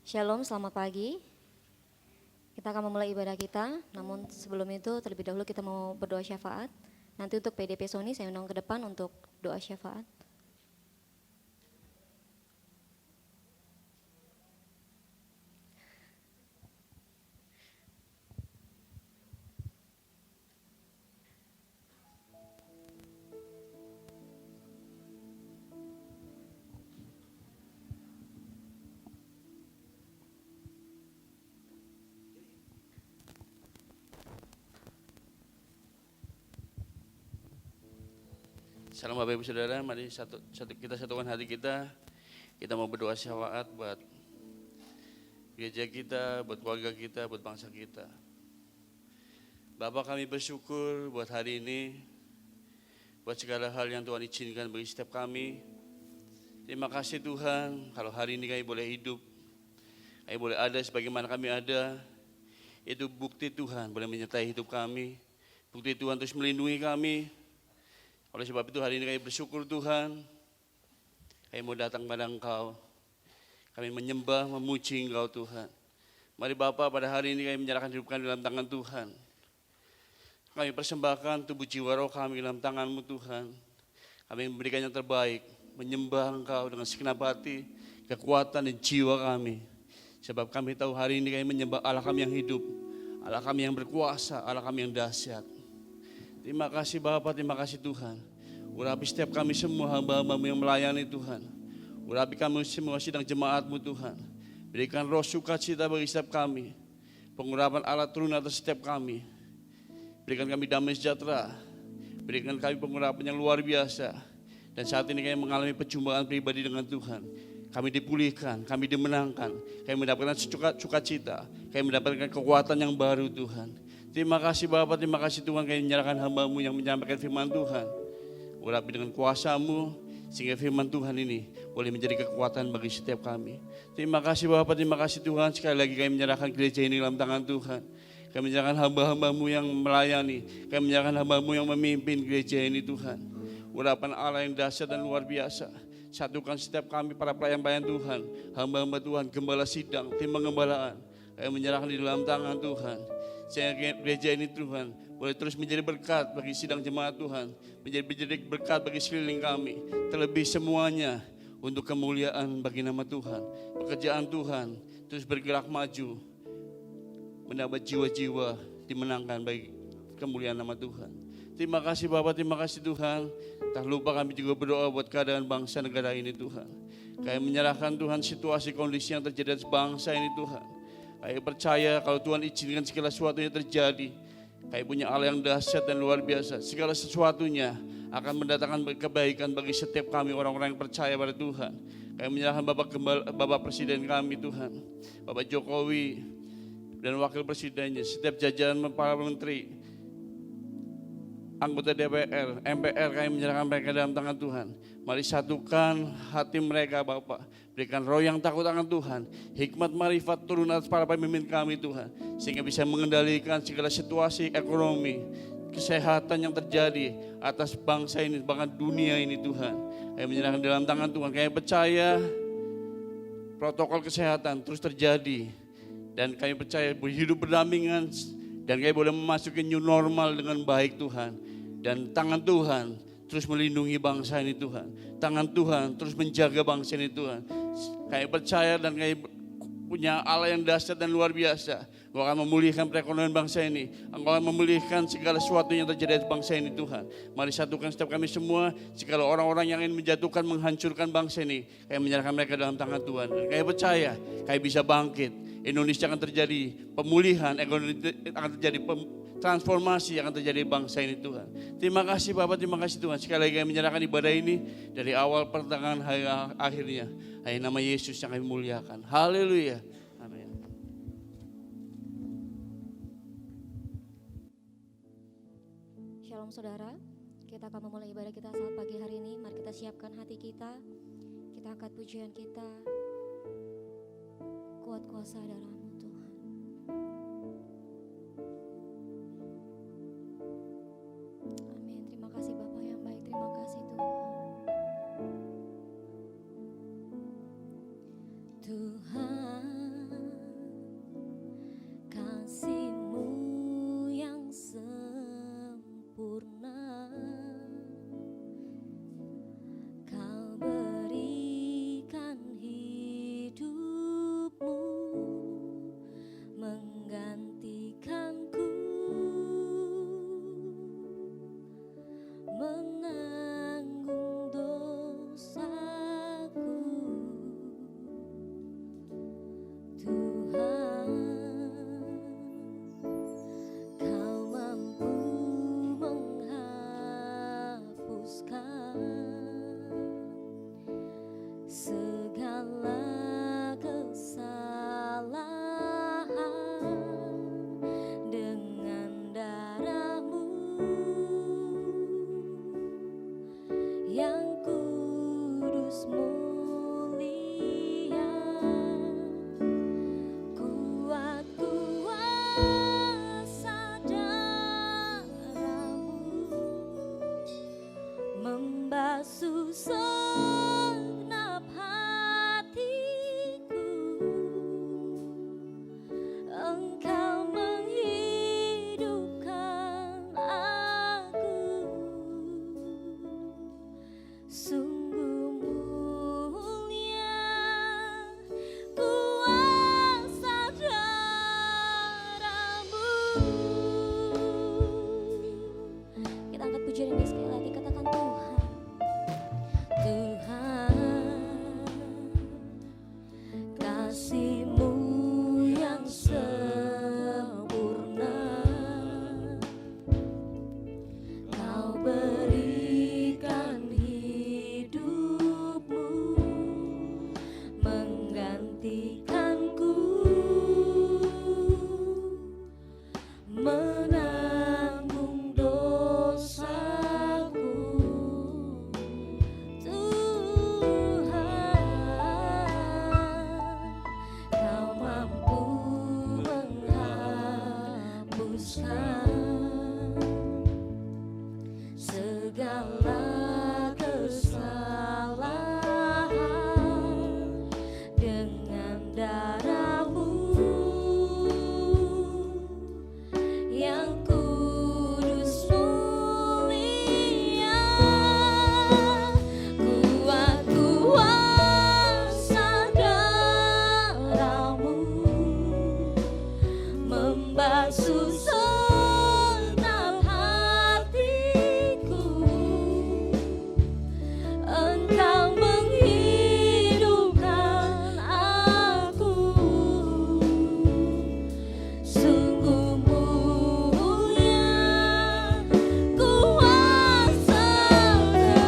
Shalom, selamat pagi. Kita akan memulai ibadah kita, namun sebelum itu terlebih dahulu kita mau berdoa syafaat. Nanti untuk PDP Sony saya undang ke depan untuk doa syafaat. Salam Bapak Ibu Saudara, mari kita satukan hati kita. Kita mau berdoa syafaat buat gereja kita, buat keluarga kita, buat bangsa kita. Bapak, kami bersyukur buat hari ini, buat segala hal yang Tuhan izinkan bagi setiap kami. Terima kasih Tuhan, kalau hari ini kami boleh hidup, kami boleh ada sebagaimana kami ada. Itu bukti Tuhan boleh menyertai hidup kami, bukti Tuhan terus melindungi kami. Oleh sebab itu hari ini kami bersyukur Tuhan, kami mau datang pada Engkau, kami menyembah, memuji Engkau Tuhan. Mari Bapa, pada hari ini kami menyerahkan hidup kami dalam tangan Tuhan. Kami persembahkan tubuh jiwa roh kami dalam tangan-Mu Tuhan. Kami memberikan yang terbaik, menyembah Engkau dengan segenap hati, kekuatan dan jiwa kami. Sebab kami tahu hari ini kami menyembah Allah kami yang hidup, Allah kami yang berkuasa, Allah kami yang dahsyat. Terima kasih Bapak, terima kasih Tuhan. Urapi setiap kami semua hamba-hamba-Mu yang melayani Tuhan. Urapi kami semua sidang jemaat-Mu Tuhan. Berikan roh sukacita bagi setiap kami. Pengurapan Allah turun atas setiap kami. Berikan kami damai sejahtera. Berikan kami pengurapan yang luar biasa. Dan saat ini kami mengalami perjumpaan pribadi dengan Tuhan. Kami dipulihkan, kami dimenangkan. Kami mendapatkan sukacita. Kami mendapatkan kekuatan yang baru Tuhan. Terima kasih Bapak, terima kasih Tuhan, kami menyerahkan hamba-Mu yang menyampaikan firman Tuhan. Urapi dengan kuasa-Mu, sehingga firman Tuhan ini boleh menjadi kekuatan bagi setiap kami. Terima kasih Bapak, terima kasih Tuhan, sekali lagi kami menyerahkan gereja ini dalam tangan Tuhan. Kami menyerahkan hamba-hamba-Mu yang melayani, kami menyerahkan hamba-Mu yang memimpin gereja ini Tuhan. Urapan Allah yang dahsyat dan luar biasa. Satukan setiap kami para pelayan-pelayan Tuhan, hamba-hamba Tuhan, gembala sidang, tim pengembalaan. Kami menyerahkan di dalam tangan Tuhan. Sehingga gereja ini Tuhan boleh terus menjadi berkat bagi sidang jemaat Tuhan, menjadi berkat bagi sekeliling kami. Terlebih semuanya untuk kemuliaan bagi nama Tuhan. Pekerjaan Tuhan terus bergerak maju, mendapat jiwa-jiwa dimenangkan bagi kemuliaan nama Tuhan. Terima kasih Bapak, terima kasih Tuhan. Tak lupa kami juga berdoa buat keadaan bangsa negara ini Tuhan. Kami menyerahkan Tuhan situasi kondisi yang terjadi di bangsa ini Tuhan. Kami percaya kalau Tuhan izinkan segala sesuatunya terjadi. Kami punya Allah yang dahsyat dan luar biasa. Segala sesuatunya akan mendatangkan kebaikan bagi setiap kami orang-orang yang percaya pada Tuhan. Kami menyerahkan Bapak Presiden kami Tuhan, Bapak Jokowi dan Wakil Presidennya, setiap jajaran para menteri, anggota DPR, MPR, kami menyerahkan mereka dalam tangan Tuhan. Mari satukan hati mereka Bapak. Berikan roh yang takut akan Tuhan. Hikmat marifat turun atas para pemimpin kami Tuhan. Sehingga bisa mengendalikan segala situasi ekonomi, kesehatan yang terjadi atas bangsa ini, bahkan dunia ini Tuhan. Kami menyerahkan dalam tangan Tuhan. Kami percaya protokol kesehatan terus terjadi. Dan kami percaya hidup berdampingan. Dan kami boleh memasuki new normal dengan baik Tuhan. Dan tangan Tuhan terus melindungi bangsa ini Tuhan. Tangan Tuhan terus menjaga bangsa ini Tuhan. Kami percaya dan kami punya Allah yang dahsyat dan luar biasa. Engkau akan memulihkan perekonomian bangsa ini. Engkau akan memulihkan segala sesuatu yang terjadi di bangsa ini Tuhan. Mari satukan setiap kami semua. Jika orang-orang yang ingin menjatuhkan, menghancurkan bangsa ini, kami menyerahkan mereka dalam tangan Tuhan. Dan kami percaya kami bisa bangkit. Indonesia akan terjadi pemulihan, ekonomi akan terjadi transformasi yang akan terjadi di bangsa ini Tuhan. Terima kasih Bapak, terima kasih Tuhan. Sekali lagi kami menyerahkan ibadah ini dari awal pertengahan hari akhirnya. Hanya nama Yesus yang kami muliakan. Haleluya. Amin. Shalom saudara, kita akan memulai ibadah kita saat pagi hari ini. Mari kita siapkan hati kita, kita angkat pujian kita. Kuat kuasa darah-Mu Tuhan. Amin. Terima kasih Bapa yang baik, terima kasih Tuhan. Tuhan kasih-Mu yang sempurna, Kau berikan hidup-Mu menggantikanku, menanggung dosaku. Tuhan, Kau mampu menghapuskan segala kesalahan dengan darah-Mu yang kudus mulia. Kuat kuasa darah-Mu membasuh segenap hatiku. Engkau menghidupkan aku, sungguh mulia kuasa,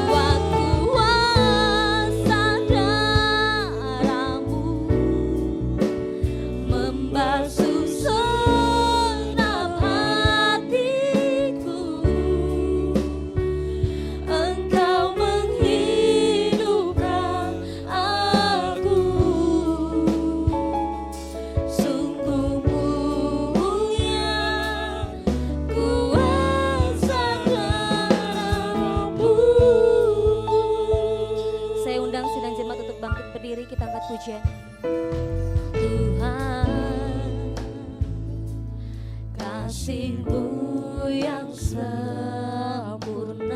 kuat kuasa darah-Mu membasuh segenap hatiku. Engkau menghidupkan aku, sungguh mulia kuasa darah-Mu. Saya undang sidang jemaat untuk bangkit berdiri, kita angkat pujian. Tuhan, kasih-Mu yang sempurna,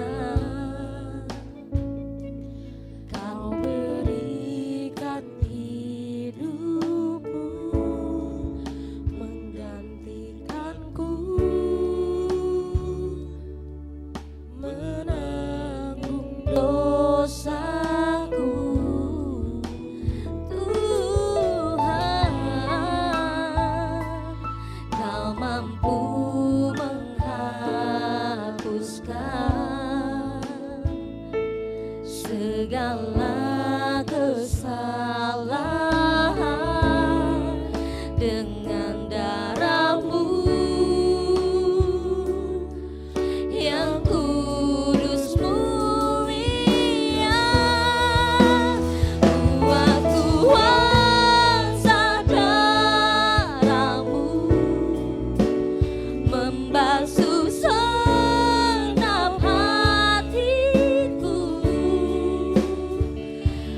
Kau berikan hidup-Mu menggantikanku, menanggung dosaku. Tuhan, Kau mampu menghapuskan segala kesalahan dengan darah-Mu yang kudus mulia. Kuat kuasa darah-Mu membasuh segenap hatiku.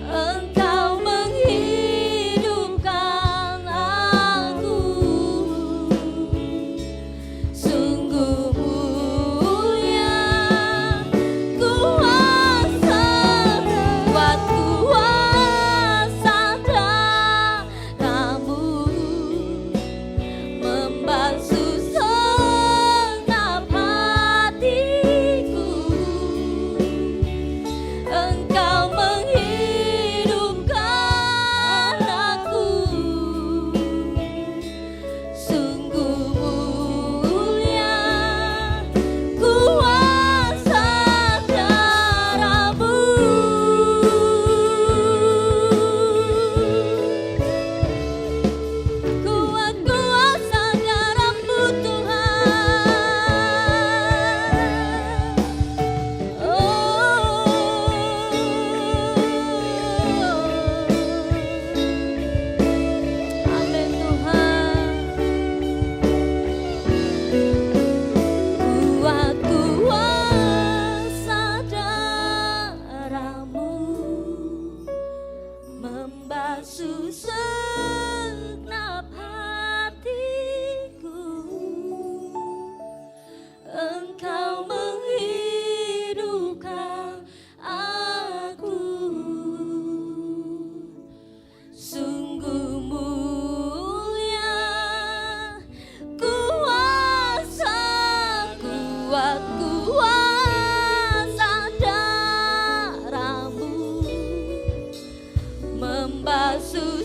Engkau menghidupkan aku, sungguh mulia kuasa, kuat kuasa darah-Mu membasuh segenap hatiku. Engkau menghidupkan aku, sungguh mulia kuasa darah-Mu. Kuat kuasa darah-Mu Tuhan. Amin Tuhan. Kuat kuasa darah-Mu membasuh segenap hatiku. Engkau menghidupkan aku, sungguh mulia kuasa, kuat kuasa darah-Mu membasuh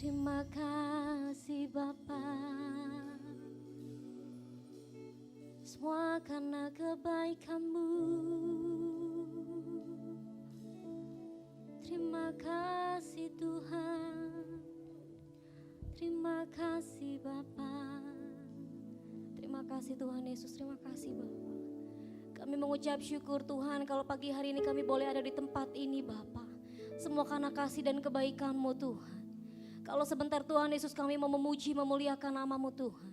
Terima kasih Bapa, semua karena kebaikan-Mu. Terima kasih Tuhan, terima kasih Bapa. Terima kasih Tuhan Yesus, terima kasih Bapa. Kami mengucap syukur Tuhan kalau pagi hari ini kami boleh ada di tempat ini Bapa. Semua karena kasih dan kebaikan-Mu Tuhan. Kalau sebentar Tuhan Yesus kami mau memuji, memuliakan nama-Mu Tuhan.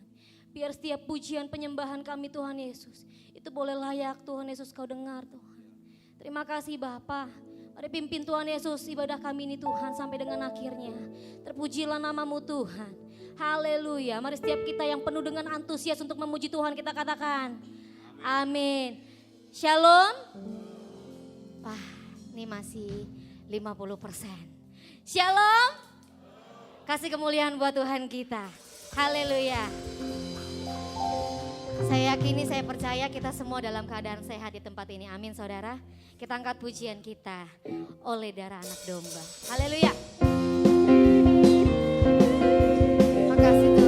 Biar setiap pujian penyembahan kami Tuhan Yesus, itu boleh layak Tuhan Yesus Kau dengar Tuhan. Terima kasih Bapa. Mari pimpin Tuhan Yesus ibadah kami ini Tuhan sampai dengan akhirnya. Terpujilah nama-Mu Tuhan. Haleluya. Mari setiap kita yang penuh dengan antusias untuk memuji Tuhan kita katakan. Amin. Shalom. Wah, ini masih 50%. Shalom. Kasih kemuliaan buat Tuhan kita. Haleluya. Saya yakini, saya percaya kita semua dalam keadaan sehat di tempat ini. Amin saudara. Kita angkat pujian kita oleh darah anak domba. Haleluya. Makasih Tuhan.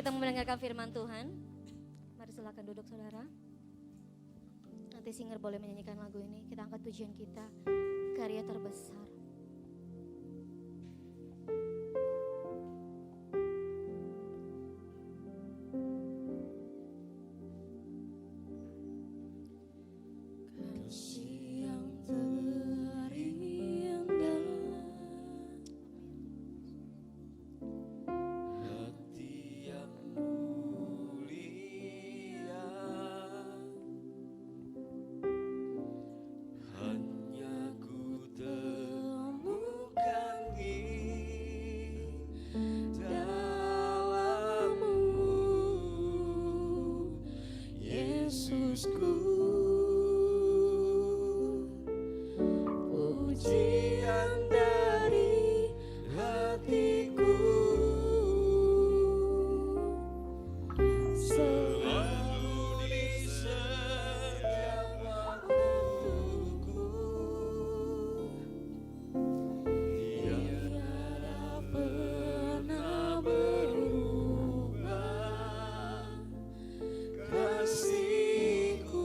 Kita mendengarkan firman Tuhan. Mari silakan duduk saudara. Nanti singer boleh menyanyikan lagu ini. Kita angkat pujian kita, karya terbesar. Kasihku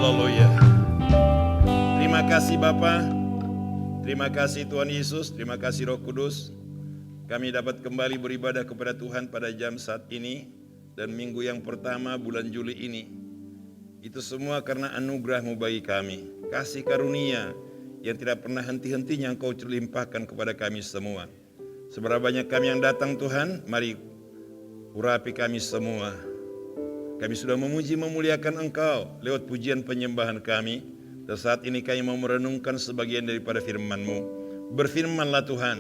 Haleluya. Terima kasih Bapa, terima kasih Tuhan Yesus, terima kasih Roh Kudus. Kami dapat kembali beribadah kepada Tuhan pada jam saat ini dan minggu yang pertama bulan Juli ini. Itu semua karena anugerah-Mu bagi kami. Kasih karunia yang tidak pernah henti-hentinya Engkau limpahkan kepada kami semua. Seberapa banyak kami yang datang Tuhan, mari urapi kami semua. Kami sudah memuji memuliakan Engkau lewat pujian penyembahan kami. Dan saat ini kami mau merenungkan sebagian daripada firman-Mu. Berfirmanlah Tuhan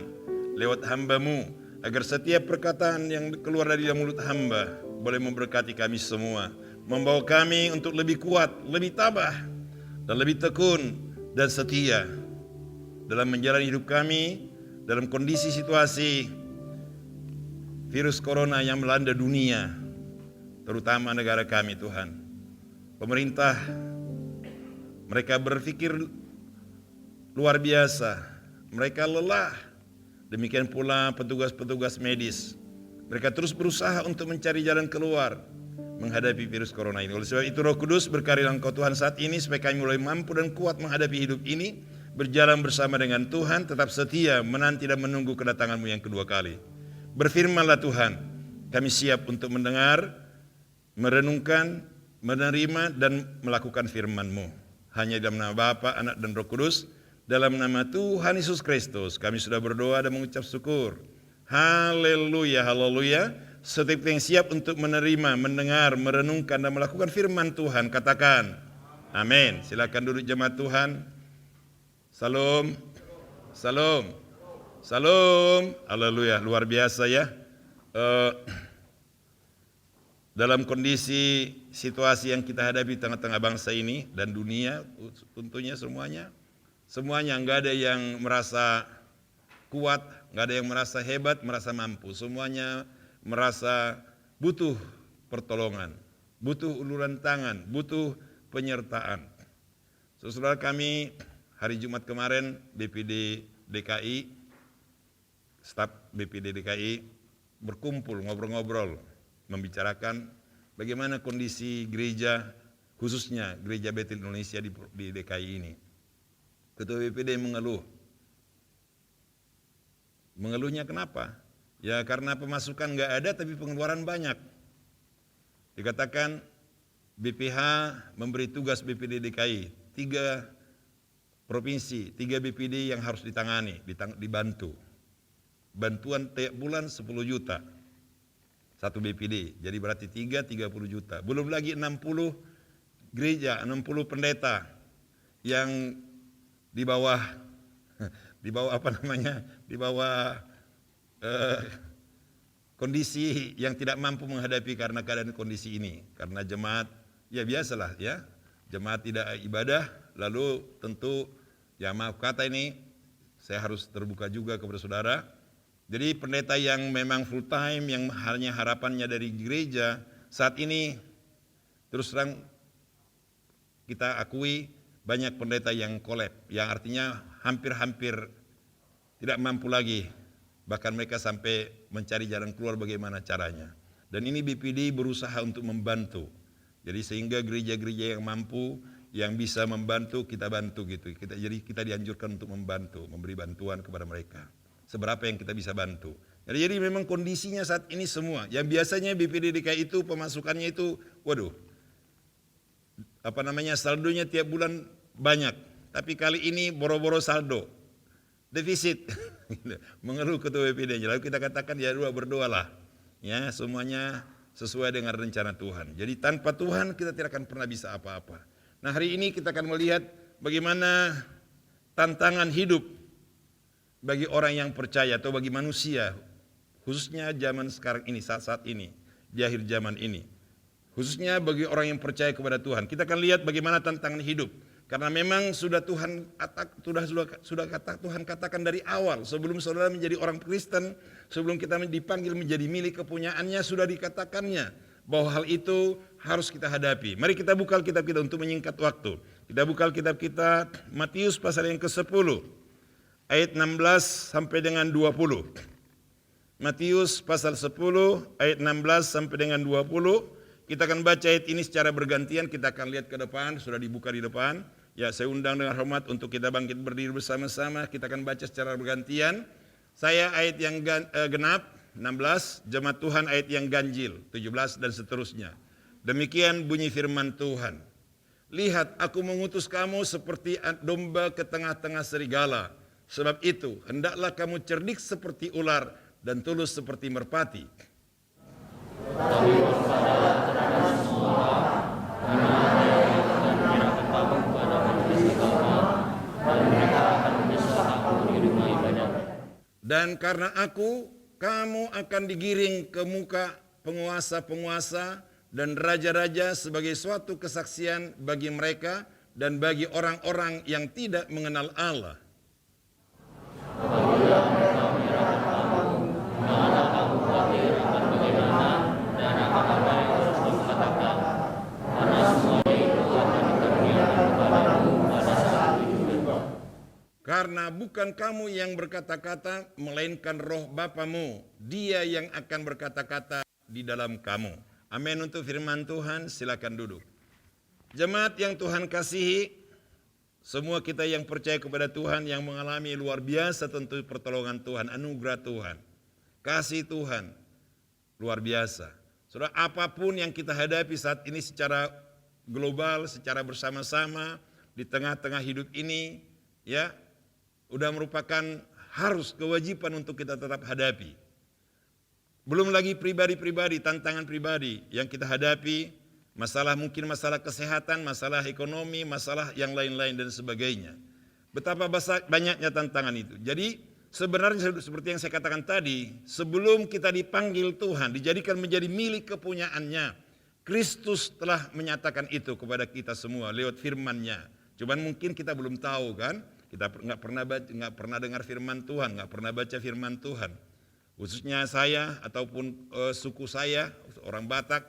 lewat hamba-Mu, agar setiap perkataan yang keluar dari mulut hamba boleh memberkati kami semua. Membawa kami untuk lebih kuat, lebih tabah, dan lebih tekun dan setia dalam menjalani hidup kami dalam kondisi situasi virus corona yang melanda dunia, terutama negara kami Tuhan. Pemerintah, mereka berpikir luar biasa, mereka lelah. Demikian pula petugas-petugas medis, mereka terus berusaha untuk mencari jalan keluar menghadapi virus corona ini. Oleh sebab itu Roh Kudus berkaryalah Engkau Tuhan saat ini supaya kami mulai mampu dan kuat menghadapi hidup ini, berjalan bersama dengan Tuhan, tetap setia menanti dan menunggu kedatangan-Mu yang kedua kali. Berfirmanlah Tuhan, kami siap untuk mendengar, merenungkan, menerima, dan melakukan firman-Mu. Hanya dalam nama Bapa, Anak, dan Roh Kudus, dalam nama Tuhan Yesus Kristus, kami sudah berdoa dan mengucap syukur. Haleluya, haleluya. Setiap yang siap untuk menerima, mendengar, merenungkan, dan melakukan firman Tuhan, katakan amin. Silakan duduk jemaat Tuhan. Salam, salam, salam. Haleluya, luar biasa ya. Dalam kondisi situasi yang kita hadapi tengah-tengah bangsa ini dan dunia tentunya semuanya nggak ada yang merasa kuat, nggak ada yang merasa hebat, merasa mampu. Semuanya merasa butuh pertolongan, butuh uluran tangan, butuh penyertaan. Saudara kami hari Jumat kemarin BPD DKI, staf BPD DKI berkumpul ngobrol-ngobrol, membicarakan bagaimana kondisi gereja, khususnya gereja Betel Indonesia di DKI ini. Ketua BPD mengeluh. Mengeluhnya kenapa? Ya karena pemasukan nggak ada tapi pengeluaran banyak. Dikatakan BPH memberi tugas BPD DKI 3 provinsi, 3 BPD yang harus ditangani, dibantu. Bantuan tiap bulan 10 juta. Satu BPD, jadi berarti 30 juta. Belum lagi 60 gereja, 60 pendeta yang di bawah apa namanya? Di bawah kondisi yang tidak mampu menghadapi karena keadaan kondisi ini. Karena jemaat, ya biasalah ya, jemaat tidak ibadah, lalu tentu ya maaf kata ini, saya harus terbuka juga kepada saudara. Jadi pendeta yang memang full time, yang hanya harapannya dari gereja, saat ini terus terang kita akui banyak pendeta yang kolab, yang artinya hampir-hampir tidak mampu lagi. Bahkan mereka sampai mencari jalan keluar bagaimana caranya. Dan ini BPD berusaha untuk membantu. Jadi sehingga gereja-gereja yang mampu, yang bisa membantu, kita bantu gitu. Jadi kita dianjurkan untuk membantu, memberi bantuan kepada mereka. Seberapa yang kita bisa bantu. Jadi memang kondisinya saat ini semua. Yang biasanya BPD DKI itu pemasukannya itu, waduh, saldonya tiap bulan banyak. Tapi kali ini boro-boro saldo, defisit. Mengeluh ketua BPD. Lalu kita katakan ya berdoalah. Ya semuanya sesuai dengan rencana Tuhan. Jadi tanpa Tuhan kita tidak akan pernah bisa apa-apa. Nah hari ini kita akan melihat bagaimana tantangan hidup bagi orang yang percaya atau bagi manusia, khususnya zaman sekarang ini, saat-saat ini, di akhir zaman ini. Khususnya bagi orang yang percaya kepada Tuhan. Kita akan lihat bagaimana tantangan hidup. Karena memang sudah Tuhan katakan dari awal, sebelum saudara menjadi orang Kristen, sebelum kita dipanggil menjadi milik kepunyaannya, sudah dikatakannya bahwa hal itu harus kita hadapi. Mari kita buka Alkitab kita untuk menyingkat waktu. Kita buka Alkitab kita Matius pasal yang ke-10. Ayat 16 sampai dengan 20. Matius pasal 10 ayat 16 sampai dengan 20. kita akan baca ayat ini secara bergantian, kita akan lihat ke depan, sudah dibuka di depan. Ya, saya undang dengan hormat untuk kita bangkit berdiri bersama-sama, kita akan baca secara bergantian. Saya ayat yang genap, 16, jemaat Tuhan ayat yang ganjil, 17 dan seterusnya. Demikian bunyi firman Tuhan. Lihat, aku mengutus kamu seperti domba ke tengah-tengah serigala. Sebab itu, hendaklah kamu cerdik seperti ular dan tulus seperti merpati. Dan karena aku, kamu akan digiring ke muka penguasa-penguasa dan raja-raja sebagai suatu kesaksian bagi mereka dan bagi orang-orang yang tidak mengenal Allah. Karena bukan kamu yang berkata-kata, melainkan roh Bapamu, dia yang akan berkata-kata di dalam kamu. Amin untuk firman Tuhan, silakan duduk. Jemaat yang Tuhan kasihi, semua kita yang percaya kepada Tuhan, yang mengalami luar biasa tentu pertolongan Tuhan, anugerah Tuhan, kasih Tuhan, luar biasa. Saudara, apapun yang kita hadapi saat ini secara global, secara bersama-sama, di tengah-tengah hidup ini, ya, udah merupakan harus kewajiban untuk kita tetap hadapi. Belum lagi pribadi-pribadi, tantangan pribadi yang kita hadapi, masalah mungkin masalah kesehatan, masalah ekonomi, masalah yang lain-lain dan sebagainya. Betapa banyaknya tantangan itu. Jadi sebenarnya seperti yang saya katakan tadi, sebelum kita dipanggil Tuhan, dijadikan menjadi milik kepunyaannya, Kristus telah menyatakan itu kepada kita semua lewat firman-Nya. Cuman mungkin kita belum tahu kan, kita nggak pernah dengar firman Tuhan, nggak pernah baca firman Tuhan. Khususnya saya ataupun suku saya, orang Batak,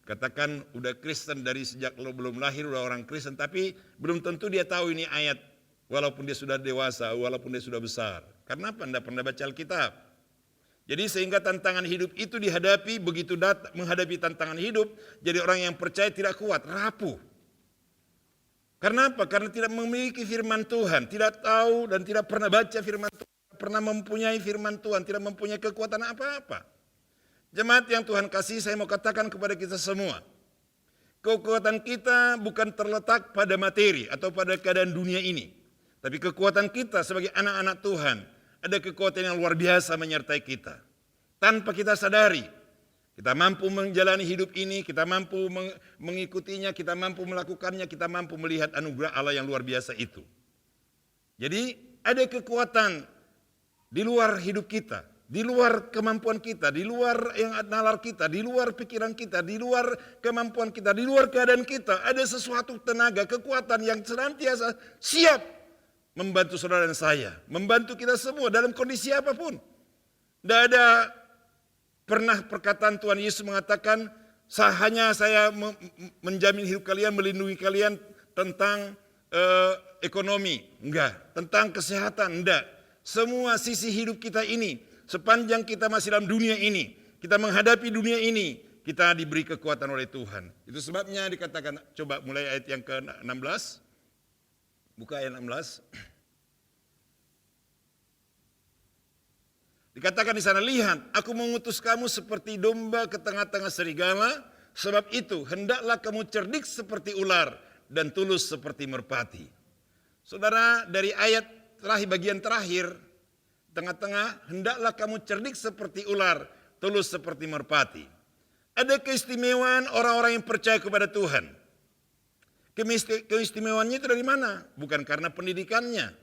katakan udah Kristen dari sejak belum lahir udah orang Kristen, tapi belum tentu dia tahu ini ayat, walaupun dia sudah dewasa, walaupun dia sudah besar. Karena apa? Anda pernah baca Alkitab. Jadi sehingga tantangan hidup itu dihadapi, begitu menghadapi tantangan hidup, jadi orang yang percaya tidak kuat, rapuh. Karena apa? Karena tidak memiliki firman Tuhan, tidak tahu dan tidak pernah baca firman Tuhan, pernah mempunyai firman Tuhan, tidak mempunyai kekuatan apa-apa. Jemaat yang Tuhan kasih, saya mau katakan kepada kita semua, kekuatan kita bukan terletak pada materi atau pada keadaan dunia ini, tapi kekuatan kita sebagai anak-anak Tuhan, ada kekuatan yang luar biasa menyertai kita. Tanpa kita sadari, kita mampu menjalani hidup ini, kita mampu mengikutinya, kita mampu melakukannya, kita mampu melihat anugerah Allah yang luar biasa itu. Jadi ada kekuatan di luar hidup kita, di luar kemampuan kita, di luar yang nalar kita, di luar pikiran kita, di luar kemampuan kita, di luar keadaan kita. Ada sesuatu tenaga, kekuatan yang senantiasa siap membantu saudara dan saya, membantu kita semua dalam kondisi apapun. Tidak ada pernah perkataan Tuhan Yesus mengatakan, hanya saya menjamin hidup kalian, melindungi kalian tentang ekonomi. Enggak. Tentang kesehatan. Enggak. Semua sisi hidup kita ini, sepanjang kita masih dalam dunia ini, kita menghadapi dunia ini, kita diberi kekuatan oleh Tuhan. Itu sebabnya dikatakan, coba mulai ayat yang ke-16. Buka ayat 16. Dikatakan di sana, lihat, aku mengutus kamu seperti domba ke tengah-tengah serigala, sebab itu hendaklah kamu cerdik seperti ular dan tulus seperti merpati. Saudara, dari ayat terakhir, bagian terakhir, tengah-tengah, hendaklah kamu cerdik seperti ular, tulus seperti merpati. Ada keistimewaan orang-orang yang percaya kepada Tuhan. Keistimewaannya itu dari mana? Bukan karena pendidikannya,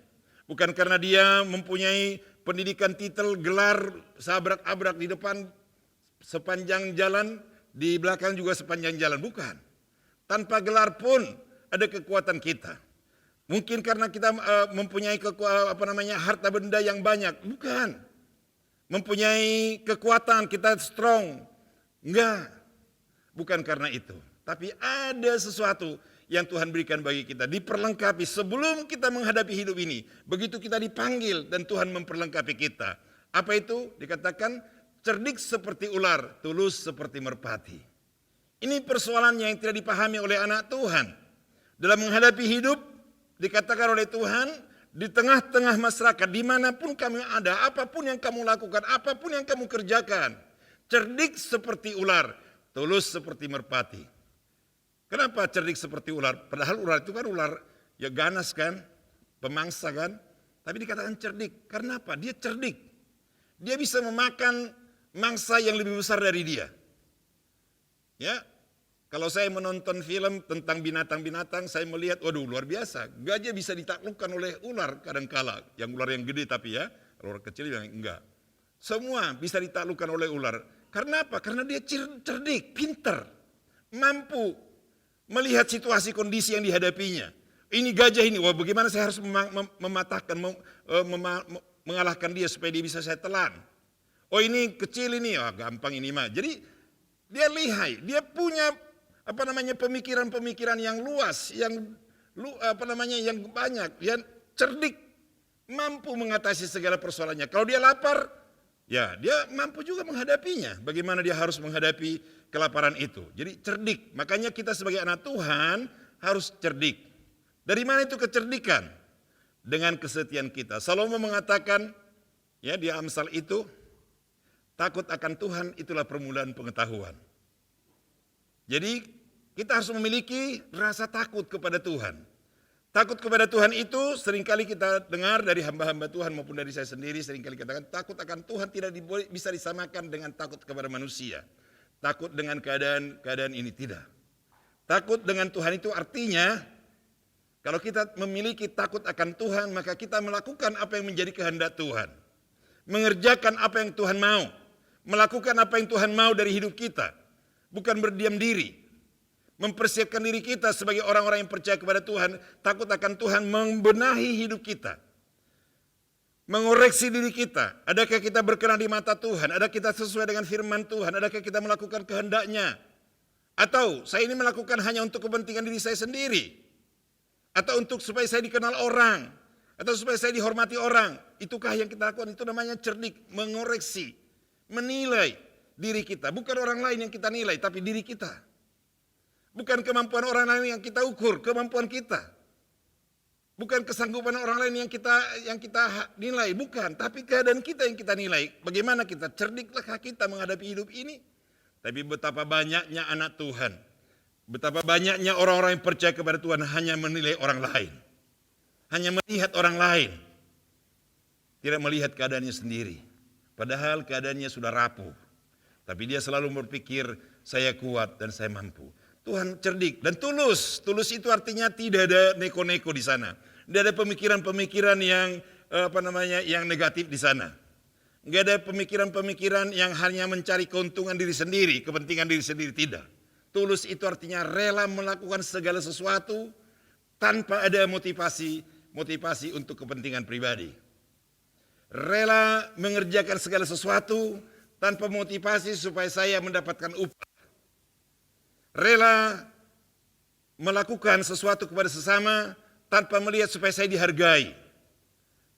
bukan karena dia mempunyai pendidikan, titel, gelar, sabrak-abrak di depan sepanjang jalan, di belakang juga sepanjang jalan. Bukan. Tanpa gelar pun ada kekuatan kita. Mungkin karena kita mempunyai harta benda yang banyak. Bukan. Mempunyai kekuatan, kita strong. Enggak. Bukan karena itu. Tapi ada sesuatu yang Tuhan berikan bagi kita, diperlengkapi sebelum kita menghadapi hidup ini. Begitu kita dipanggil dan Tuhan memperlengkapi kita. Apa itu? Dikatakan cerdik seperti ular, tulus seperti merpati. Ini persoalan yang tidak dipahami oleh anak Tuhan. Dalam menghadapi hidup, dikatakan oleh Tuhan, di tengah-tengah masyarakat, dimanapun kamu ada, apapun yang kamu lakukan, apapun yang kamu kerjakan, cerdik seperti ular, tulus seperti merpati. Kenapa cerdik seperti ular? Padahal ular itu kan ular ya ganas kan, pemangsa kan, tapi dikatakan cerdik. Karena apa? Dia cerdik. Dia bisa memakan mangsa yang lebih besar dari dia. Ya, kalau saya menonton film tentang binatang-binatang, saya melihat, waduh luar biasa. Gajah bisa ditaklukkan oleh ular kadangkala. Yang ular yang gede tapi ya, ular kecil yang enggak. Semua bisa ditaklukkan oleh ular. Karena apa? Karena dia cerdik, pintar, mampu melihat situasi kondisi yang dihadapinya. Ini gajah ini, wah bagaimana saya harus mematahkan, mengalahkan dia supaya dia bisa saya telan. Oh ini kecil ini, oh gampang ini mah. Jadi dia lihai, dia punya pemikiran-pemikiran yang luas, yang banyak, yang cerdik, mampu mengatasi segala persoalannya. Kalau dia lapar, ya dia mampu juga menghadapinya. Bagaimana dia harus menghadapi kelaparan itu. Jadi cerdik. Makanya kita sebagai anak Tuhan harus cerdik. Dari mana itu kecerdikan? Dengan kesetiaan kita. Salomo mengatakan, ya di Amsal itu, takut akan Tuhan itulah permulaan pengetahuan. Jadi kita harus memiliki rasa takut kepada Tuhan. Takut kepada Tuhan itu seringkali kita dengar dari hamba-hamba Tuhan maupun dari saya sendiri, seringkali katakan takut akan Tuhan tidak bisa disamakan dengan takut kepada manusia. Takut dengan keadaan ini tidak. Takut dengan Tuhan itu artinya kalau kita memiliki takut akan Tuhan maka kita melakukan apa yang menjadi kehendak Tuhan. Mengerjakan apa yang Tuhan mau. Melakukan apa yang Tuhan mau dari hidup kita. Bukan berdiam diri. Mempersiapkan diri kita sebagai orang-orang yang percaya kepada Tuhan. Takut akan Tuhan membenahi hidup kita. Mengoreksi diri kita. Adakah kita berkenan di mata Tuhan? Adakah kita sesuai dengan firman Tuhan? Adakah kita melakukan kehendaknya? Atau saya ini melakukan hanya untuk kepentingan diri saya sendiri? Atau untuk supaya saya dikenal orang? Atau supaya saya dihormati orang? Itukah yang kita lakukan? Itu namanya cerdik. Mengoreksi. Menilai diri kita. Bukan orang lain yang kita nilai, tapi diri kita. Bukan kemampuan orang lain yang kita ukur, kemampuan kita. Bukan kesanggupan orang lain yang kita nilai, bukan. Tapi keadaan kita yang kita nilai. Bagaimana kita, cerdiklah kita menghadapi hidup ini. Tapi betapa banyaknya anak Tuhan. Betapa banyaknya orang-orang yang percaya kepada Tuhan hanya menilai orang lain. Hanya melihat orang lain. Tidak melihat keadaannya sendiri. Padahal keadaannya sudah rapuh. Tapi dia selalu berpikir, saya kuat dan saya mampu. Tuhan cerdik dan tulus. Tulus itu artinya tidak ada neko-neko di sana. Tidak ada pemikiran-pemikiran yang yang negatif di sana. Tidak ada pemikiran-pemikiran yang hanya mencari keuntungan diri sendiri, kepentingan diri sendiri, tidak. Tulus itu artinya rela melakukan segala sesuatu tanpa ada motivasi untuk kepentingan pribadi. Rela mengerjakan segala sesuatu tanpa motivasi supaya saya mendapatkan upah. Rela melakukan sesuatu kepada sesama tanpa melihat supaya saya dihargai.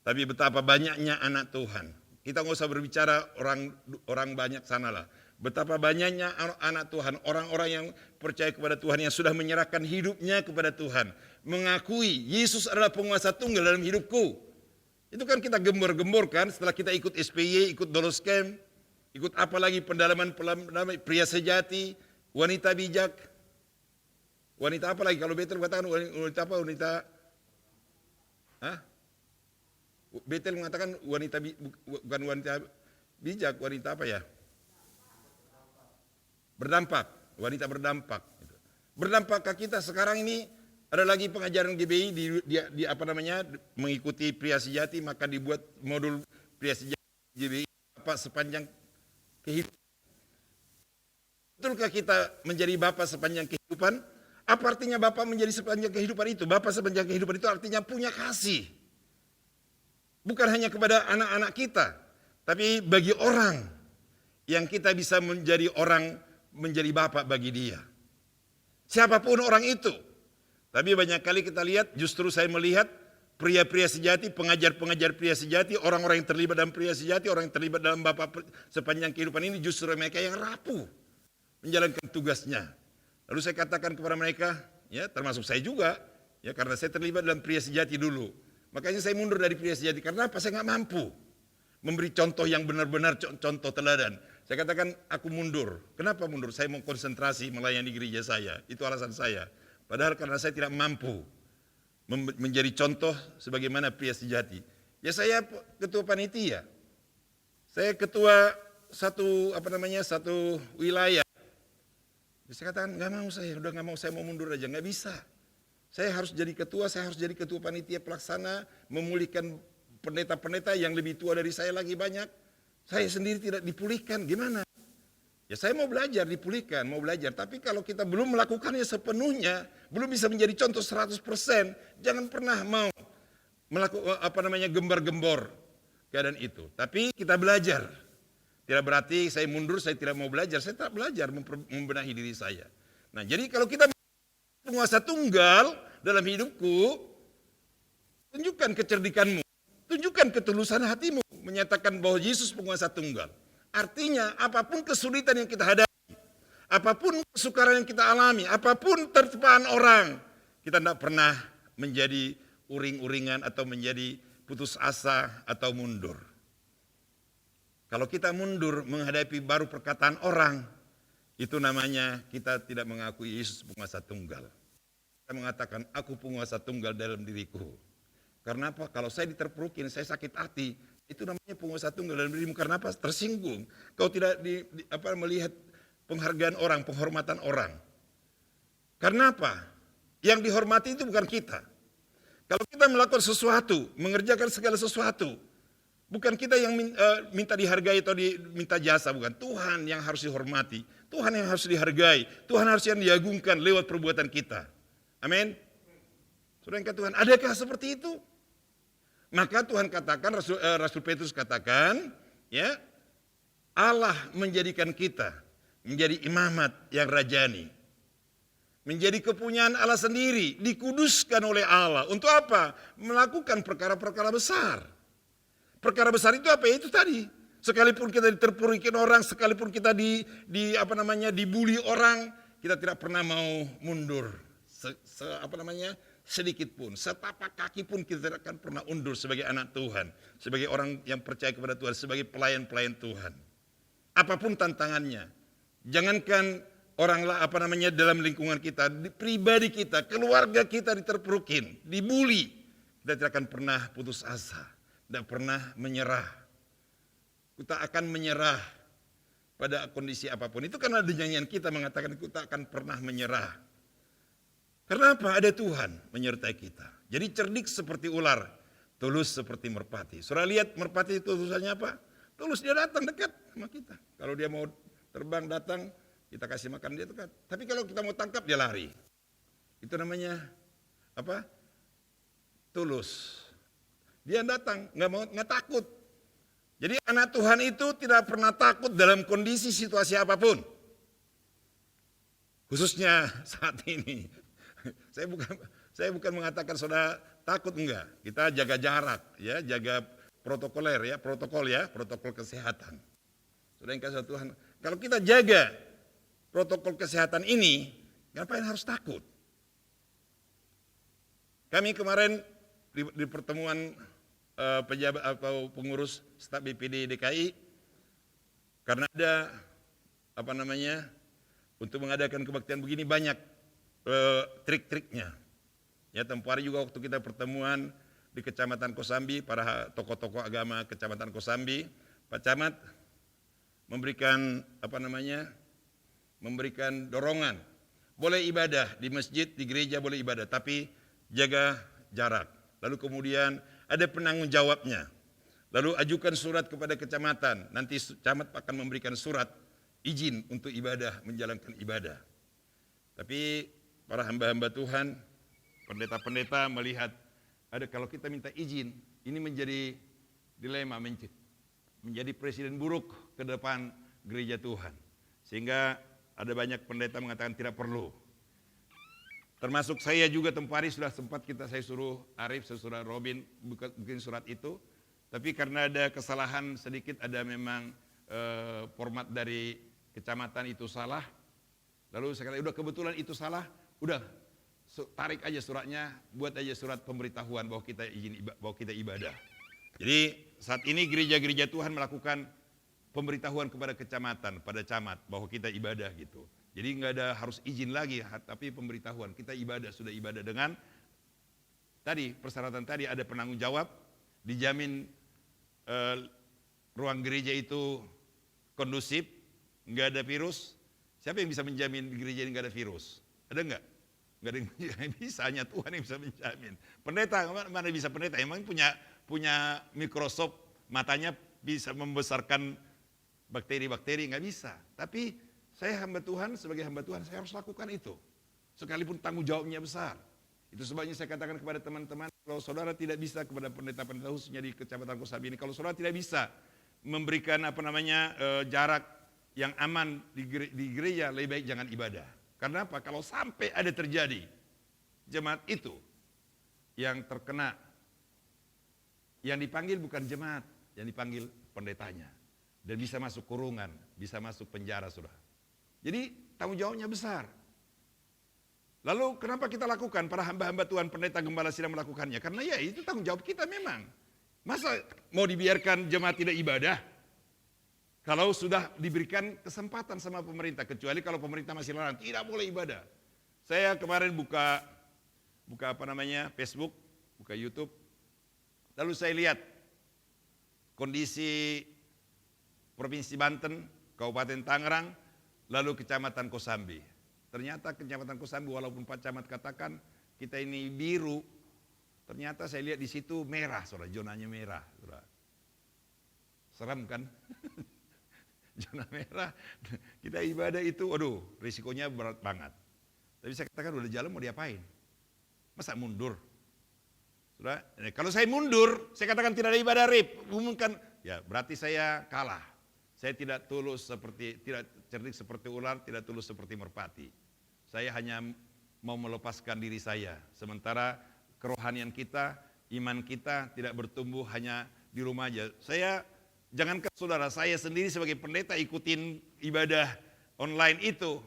Tapi betapa banyaknya anak Tuhan. Kita nggak usah berbicara orang banyak sanalah. Betapa banyaknya anak Tuhan, orang-orang yang percaya kepada Tuhan, yang sudah menyerahkan hidupnya kepada Tuhan. Mengakui Yesus adalah penguasa tunggal dalam hidupku. Itu kan kita gembor-gemborkan setelah kita ikut SPY, ikut Dolos Camp, ikut apa lagi pendalaman pria sejati, wanita bijak. Wanita apa lagi? Kalau Betel mengatakan wanita apa? Betel mengatakan bukan wanita bijak, wanita apa ya? Berdampak, wanita berdampak. Berdampakkah kita sekarang ini? Ada lagi pengajaran GBI mengikuti pria sejati, maka dibuat modul pria sejati GBI sepanjang kehidupan. Betulkah kita menjadi bapak sepanjang kehidupan? Apa artinya bapak menjadi sepanjang kehidupan itu? Bapak sepanjang kehidupan itu artinya punya kasih. Bukan hanya kepada anak-anak kita, tapi bagi orang yang kita bisa menjadi bapak bagi dia. Siapapun orang itu. Tapi banyak kali kita lihat, justru saya melihat pria-pria sejati, pengajar-pengajar pria sejati, orang-orang yang terlibat dalam pria sejati, orang yang terlibat dalam bapak sepanjang kehidupan ini justru mereka yang rapuh menjalankan tugasnya. Lalu saya katakan kepada mereka, ya termasuk saya juga, ya karena saya terlibat dalam pria sejati dulu. Makanya saya mundur dari pria sejati, karena apa? Saya nggak mampu memberi contoh yang benar-benar contoh teladan. Saya katakan aku mundur. Kenapa mundur? Saya mau konsentrasi melayani gereja saya. Itu alasan saya. Padahal karena saya tidak mampu menjadi contoh sebagaimana pria sejati. Ya saya ketua panitia. Saya ketua satu wilayah. Saya katakan nggak mau saya, udah nggak mau, saya mau mundur aja, nggak bisa. Saya harus jadi ketua, saya harus jadi ketua panitia pelaksana, memulihkan pendeta-pendeta yang lebih tua dari saya lagi banyak. Saya sendiri tidak dipulihkan, gimana? Ya saya mau belajar, dipulihkan, mau belajar. Tapi kalau kita belum melakukannya sepenuhnya, belum bisa menjadi contoh 100%, jangan pernah mau melakukan gembar-gembor keadaan itu. Tapi kita belajar. Tidak berarti saya mundur, saya tidak mau belajar. Saya tetap belajar membenahi diri saya. Nah jadi kalau kita penguasa tunggal dalam hidupku, tunjukkan kecerdikanmu, tunjukkan ketulusan hatimu, menyatakan bahwa Yesus penguasa tunggal. Artinya apapun kesulitan yang kita hadapi, apapun kesukaran yang kita alami, apapun tertepaan orang, kita tidak pernah menjadi uring-uringan atau menjadi putus asa atau mundur. Kalau kita mundur menghadapi baru perkataan orang, itu namanya kita tidak mengakui Yesus penguasa tunggal. Kita mengatakan, aku penguasa tunggal dalam diriku. Karena apa? Kalau saya diterpurukin, saya sakit hati, itu namanya penguasa tunggal dalam dirimu. Karena apa? Tersinggung. Kau tidak melihat penghargaan orang, penghormatan orang. Karena apa? Yang dihormati itu bukan kita. Kalau kita melakukan sesuatu, mengerjakan segala sesuatu, bukan kita yang minta dihargai atau diminta jasa, bukan. Tuhan yang harus dihormati, Tuhan yang harus dihargai, Tuhan harus yang diagungkan lewat perbuatan kita. Amin. Saudara yang kata Tuhan, adakah seperti itu? Maka Tuhan katakan, Rasul Petrus katakan, ya, Allah menjadikan kita menjadi imamat yang rajani. Menjadi kepunyaan Allah sendiri, dikuduskan oleh Allah. Untuk apa? Melakukan perkara-perkara besar. Perkara besar itu apa? Itu tadi. Sekalipun kita diterpurukin orang, sekalipun kita dibully orang, kita tidak pernah mau mundur. Sedikit pun, setapak kaki pun kita tidak akan pernah undur sebagai anak Tuhan, sebagai orang yang percaya kepada Tuhan, sebagai pelayan-pelayan Tuhan. Apapun tantangannya, jangankan orang dalam lingkungan kita, pribadi kita, keluarga kita diterpurukin, dibully, kita tidak akan pernah putus asa. Tidak pernah menyerah. Kita akan menyerah pada kondisi apapun. Itu karena ada nyanyian kita mengatakan kita akan pernah menyerah. Karena apa? Ada Tuhan menyertai kita. Jadi cerdik seperti ular, tulus seperti merpati. Saudara lihat merpati itu tulusannya apa? Tulus, dia datang dekat sama kita. Kalau dia mau terbang datang, kita kasih makan dia dekat. Tapi kalau kita mau tangkap dia lari. Itu namanya apa? Tulus. Dia datang, nggak takut. Jadi anak Tuhan itu tidak pernah takut dalam kondisi situasi apapun. Khususnya saat ini. Saya bukan mengatakan saudara takut, enggak. Kita jaga jarak, ya, jaga protokol kesehatan. Saudara yang kasih Tuhan, kalau kita jaga protokol kesehatan ini, ngapain harus takut? Kami kemarin di pertemuan pejabat atau pengurus staf BPD DKI, karena ada untuk mengadakan kebaktian begini banyak trik-triknya. Ya, tempoh hari juga waktu kita pertemuan di Kecamatan Kosambi, para tokoh-tokoh agama Kecamatan Kosambi, Pak Camat memberikan memberikan dorongan. Boleh ibadah di masjid, di gereja boleh ibadah, tapi jaga jarak. Lalu kemudian ada penanggung jawabnya. Lalu ajukan surat kepada kecamatan. Nanti camat akan memberikan surat izin untuk ibadah, menjalankan ibadah. Tapi para hamba-hamba Tuhan, pendeta-pendeta melihat ada kalau kita minta izin, ini menjadi dilema, menjadi presiden buruk ke depan gereja Tuhan. Sehingga ada banyak pendeta mengatakan tidak perlu. Termasuk saya juga tempoh hari sudah sempat saya suruh Arif, saya suruh Robin bikin surat itu. Tapi karena ada kesalahan sedikit, ada memang format dari kecamatan itu salah. Lalu saya kata, udah kebetulan itu salah, udah tarik aja suratnya, buat aja surat pemberitahuan bahwa kita ibadah. Jadi saat ini gereja-gereja Tuhan melakukan pemberitahuan kepada kecamatan, pada camat bahwa kita ibadah gitu. Jadi nggak ada harus izin lagi, tapi pemberitahuan kita ibadah, sudah ibadah dengan tadi persyaratan tadi, ada penanggung jawab, dijamin ruang gereja itu kondusif, nggak ada virus. Siapa yang bisa menjamin di gereja ini nggak ada virus? Ada nggak? Nggak ada yang bisa, hanya Tuhan yang bisa menjamin. Pendeta, mana bisa pendeta? Emang punya mikroskop, matanya bisa membesarkan bakteri-bakteri, nggak bisa. Tapi saya hamba Tuhan, sebagai hamba Tuhan saya harus lakukan itu. Sekalipun tanggung jawabnya besar. Itu sebabnya saya katakan kepada teman-teman, kalau saudara tidak bisa, kepada pendeta-pendeta khususnya di Kecamatan Kosambi ini, kalau saudara tidak bisa memberikan jarak yang aman di gereja, lebih baik jangan ibadah. Karena apa? Kalau sampai ada terjadi jemaat itu yang terkena, yang dipanggil bukan jemaat, yang dipanggil pendetanya. Dan bisa masuk kurungan, bisa masuk penjara, saudara. Jadi tanggung jawabnya besar. Lalu kenapa kita lakukan, para hamba-hamba Tuhan, pendeta, gembala sidang melakukannya? Karena ya itu tanggung jawab kita memang. Masa mau dibiarkan jemaat tidak ibadah? Kalau sudah diberikan kesempatan sama pemerintah, kecuali kalau pemerintah masih larang, tidak boleh ibadah. Saya kemarin buka Facebook, buka YouTube, lalu saya lihat kondisi Provinsi Banten, Kabupaten Tangerang, lalu Kecamatan Kosambi. Ternyata Kecamatan Kosambi walaupun Pak Camat katakan kita ini biru, ternyata saya lihat di situ merah, saudara, zonanya merah, saudara. Seram kan? Zona merah, kita ibadah itu, aduh, risikonya berat banget. Tapi saya katakan udah jalan mau diapain? Masa mundur? Saudara, kalau saya mundur, saya katakan tidak ada ibadah umumkan, ya berarti saya kalah. Saya tidak cerdik seperti ular, tidak tulus seperti merpati. Saya hanya mau melepaskan diri saya. Sementara kerohanian kita, iman kita tidak bertumbuh hanya di rumah aja. Jangankan saudara, saya sendiri sebagai pendeta ikutin ibadah online itu.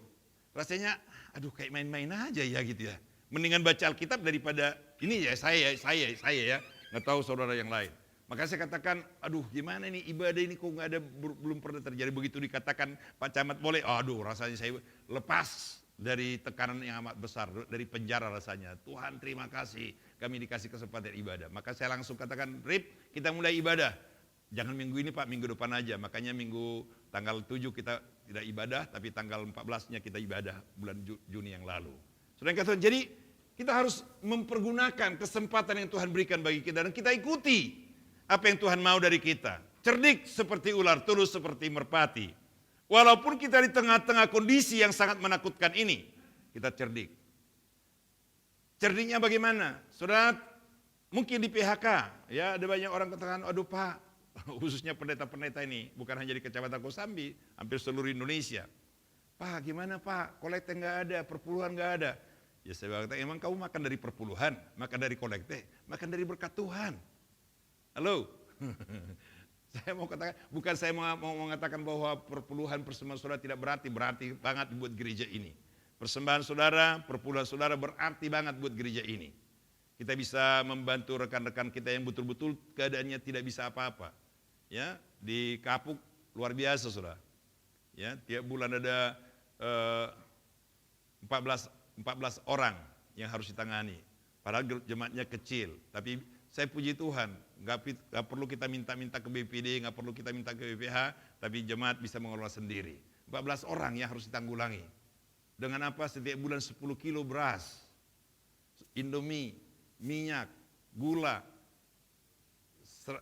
Rasanya, aduh kayak main-main aja ya gitu ya. Mendingan baca Alkitab daripada, ini ya saya ya, nggak tahu saudara yang lain. Maka saya katakan, aduh gimana nih ibadah ini kok nggak ada, belum pernah terjadi. Begitu dikatakan Pak Camat boleh, aduh rasanya saya lepas dari tekanan yang amat besar, dari penjara rasanya. Tuhan terima kasih, kami dikasih kesempatan ibadah. Maka saya langsung katakan, Rip, kita mulai ibadah. Jangan minggu ini Pak, minggu depan aja. Makanya minggu tanggal 7 kita tidak ibadah, tapi tanggal 14-nya kita ibadah bulan Juni yang lalu. Saudara kata, jadi kita harus mempergunakan kesempatan yang Tuhan berikan bagi kita, dan kita ikuti apa yang Tuhan mau dari kita. Cerdik seperti ular, tulus seperti merpati. Walaupun kita di tengah-tengah kondisi yang sangat menakutkan ini, kita cerdik. Cerdiknya bagaimana? Saudara, mungkin di PHK, ya ada banyak orang katakan, aduh Pak, khususnya pendeta-pendeta ini, bukan hanya di Kecamatan Kosambi, hampir seluruh Indonesia. Pak, gimana Pak? Kolekte nggak ada, perpuluhan nggak ada. Ya saya berkata, emang kamu makan dari perpuluhan, makan dari kolekte, makan dari berkat Tuhan. Halo? Saya mau katakan, bukan saya mau mengatakan bahwa perpuluhan persembahan saudara tidak berarti banget buat gereja ini. Persembahan saudara, perpuluhan saudara berarti banget buat gereja ini. Kita bisa membantu rekan-rekan kita yang betul-betul keadaannya tidak bisa apa-apa. Ya, di Kapuk luar biasa saudara. Ya, tiap bulan ada 14 orang yang harus ditangani. Padahal jemaatnya kecil, tapi saya puji Tuhan, nggak perlu kita minta-minta ke BPD, nggak perlu kita minta ke BPH, tapi jemaat bisa mengelola sendiri. 14 orang yang harus ditanggulangi. Dengan apa? Setiap bulan 10 kilo beras, Indomie, minyak, gula,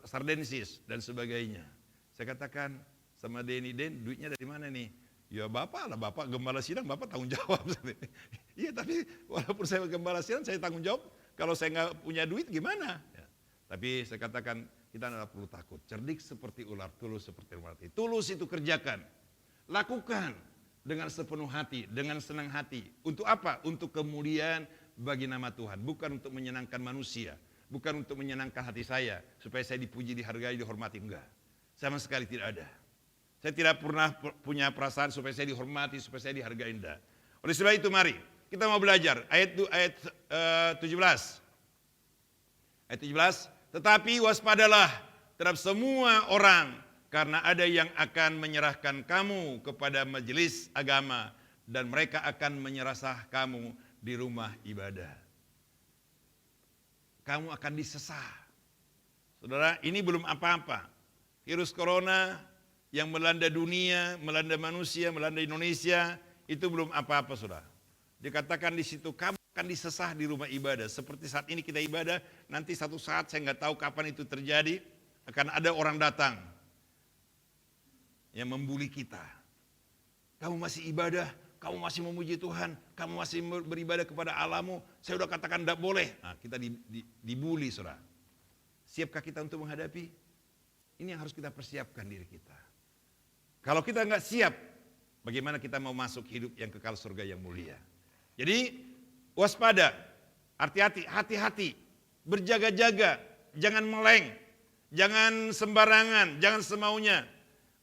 sardensis, dan sebagainya. Saya katakan sama Den, duitnya dari mana nih? Ya Bapak lah, Bapak gembala sidang, Bapak tanggung jawab. Iya, tapi walaupun saya gembala sidang, saya tanggung jawab. Kalau saya nggak punya duit gimana? Ya. Tapi saya katakan kita tidak perlu takut. Cerdik seperti ular, tulus seperti merpati. Tulus itu kerjakan, lakukan dengan sepenuh hati, dengan senang hati. Untuk apa? Untuk kemuliaan bagi nama Tuhan, bukan untuk menyenangkan manusia, bukan untuk menyenangkan hati saya supaya saya dipuji, dihargai, dihormati, enggak. Sama sekali tidak ada. Saya tidak pernah punya perasaan supaya saya dihormati, supaya saya dihargai, enggak. Oleh sebab itu mari kita mau belajar ayat 17. Ayat 17, tetapi waspadalah terhadap semua orang, karena ada yang akan menyerahkan kamu kepada majelis agama, dan mereka akan menyerasah kamu di rumah ibadah. Kamu akan disesah. Saudara, ini belum apa-apa. Virus corona yang melanda dunia, melanda manusia, melanda Indonesia, itu belum apa-apa, saudara. Dikatakan di situ, kamu akan disesah di rumah ibadah. Seperti saat ini kita ibadah, nanti satu saat saya nggak tahu kapan itu terjadi, akan ada orang datang yang membuli kita. Kamu masih ibadah, kamu masih memuji Tuhan, kamu masih beribadah kepada Allahmu, saya udah katakan tidak boleh. Nah, kita dibuli, saudara. Siapkah kita untuk menghadapi? Ini yang harus kita persiapkan diri kita. Kalau kita nggak siap, bagaimana kita mau masuk hidup yang kekal surga yang mulia? Jadi waspada, hati-hati, berjaga-jaga, jangan meleng, jangan sembarangan, jangan semaunya.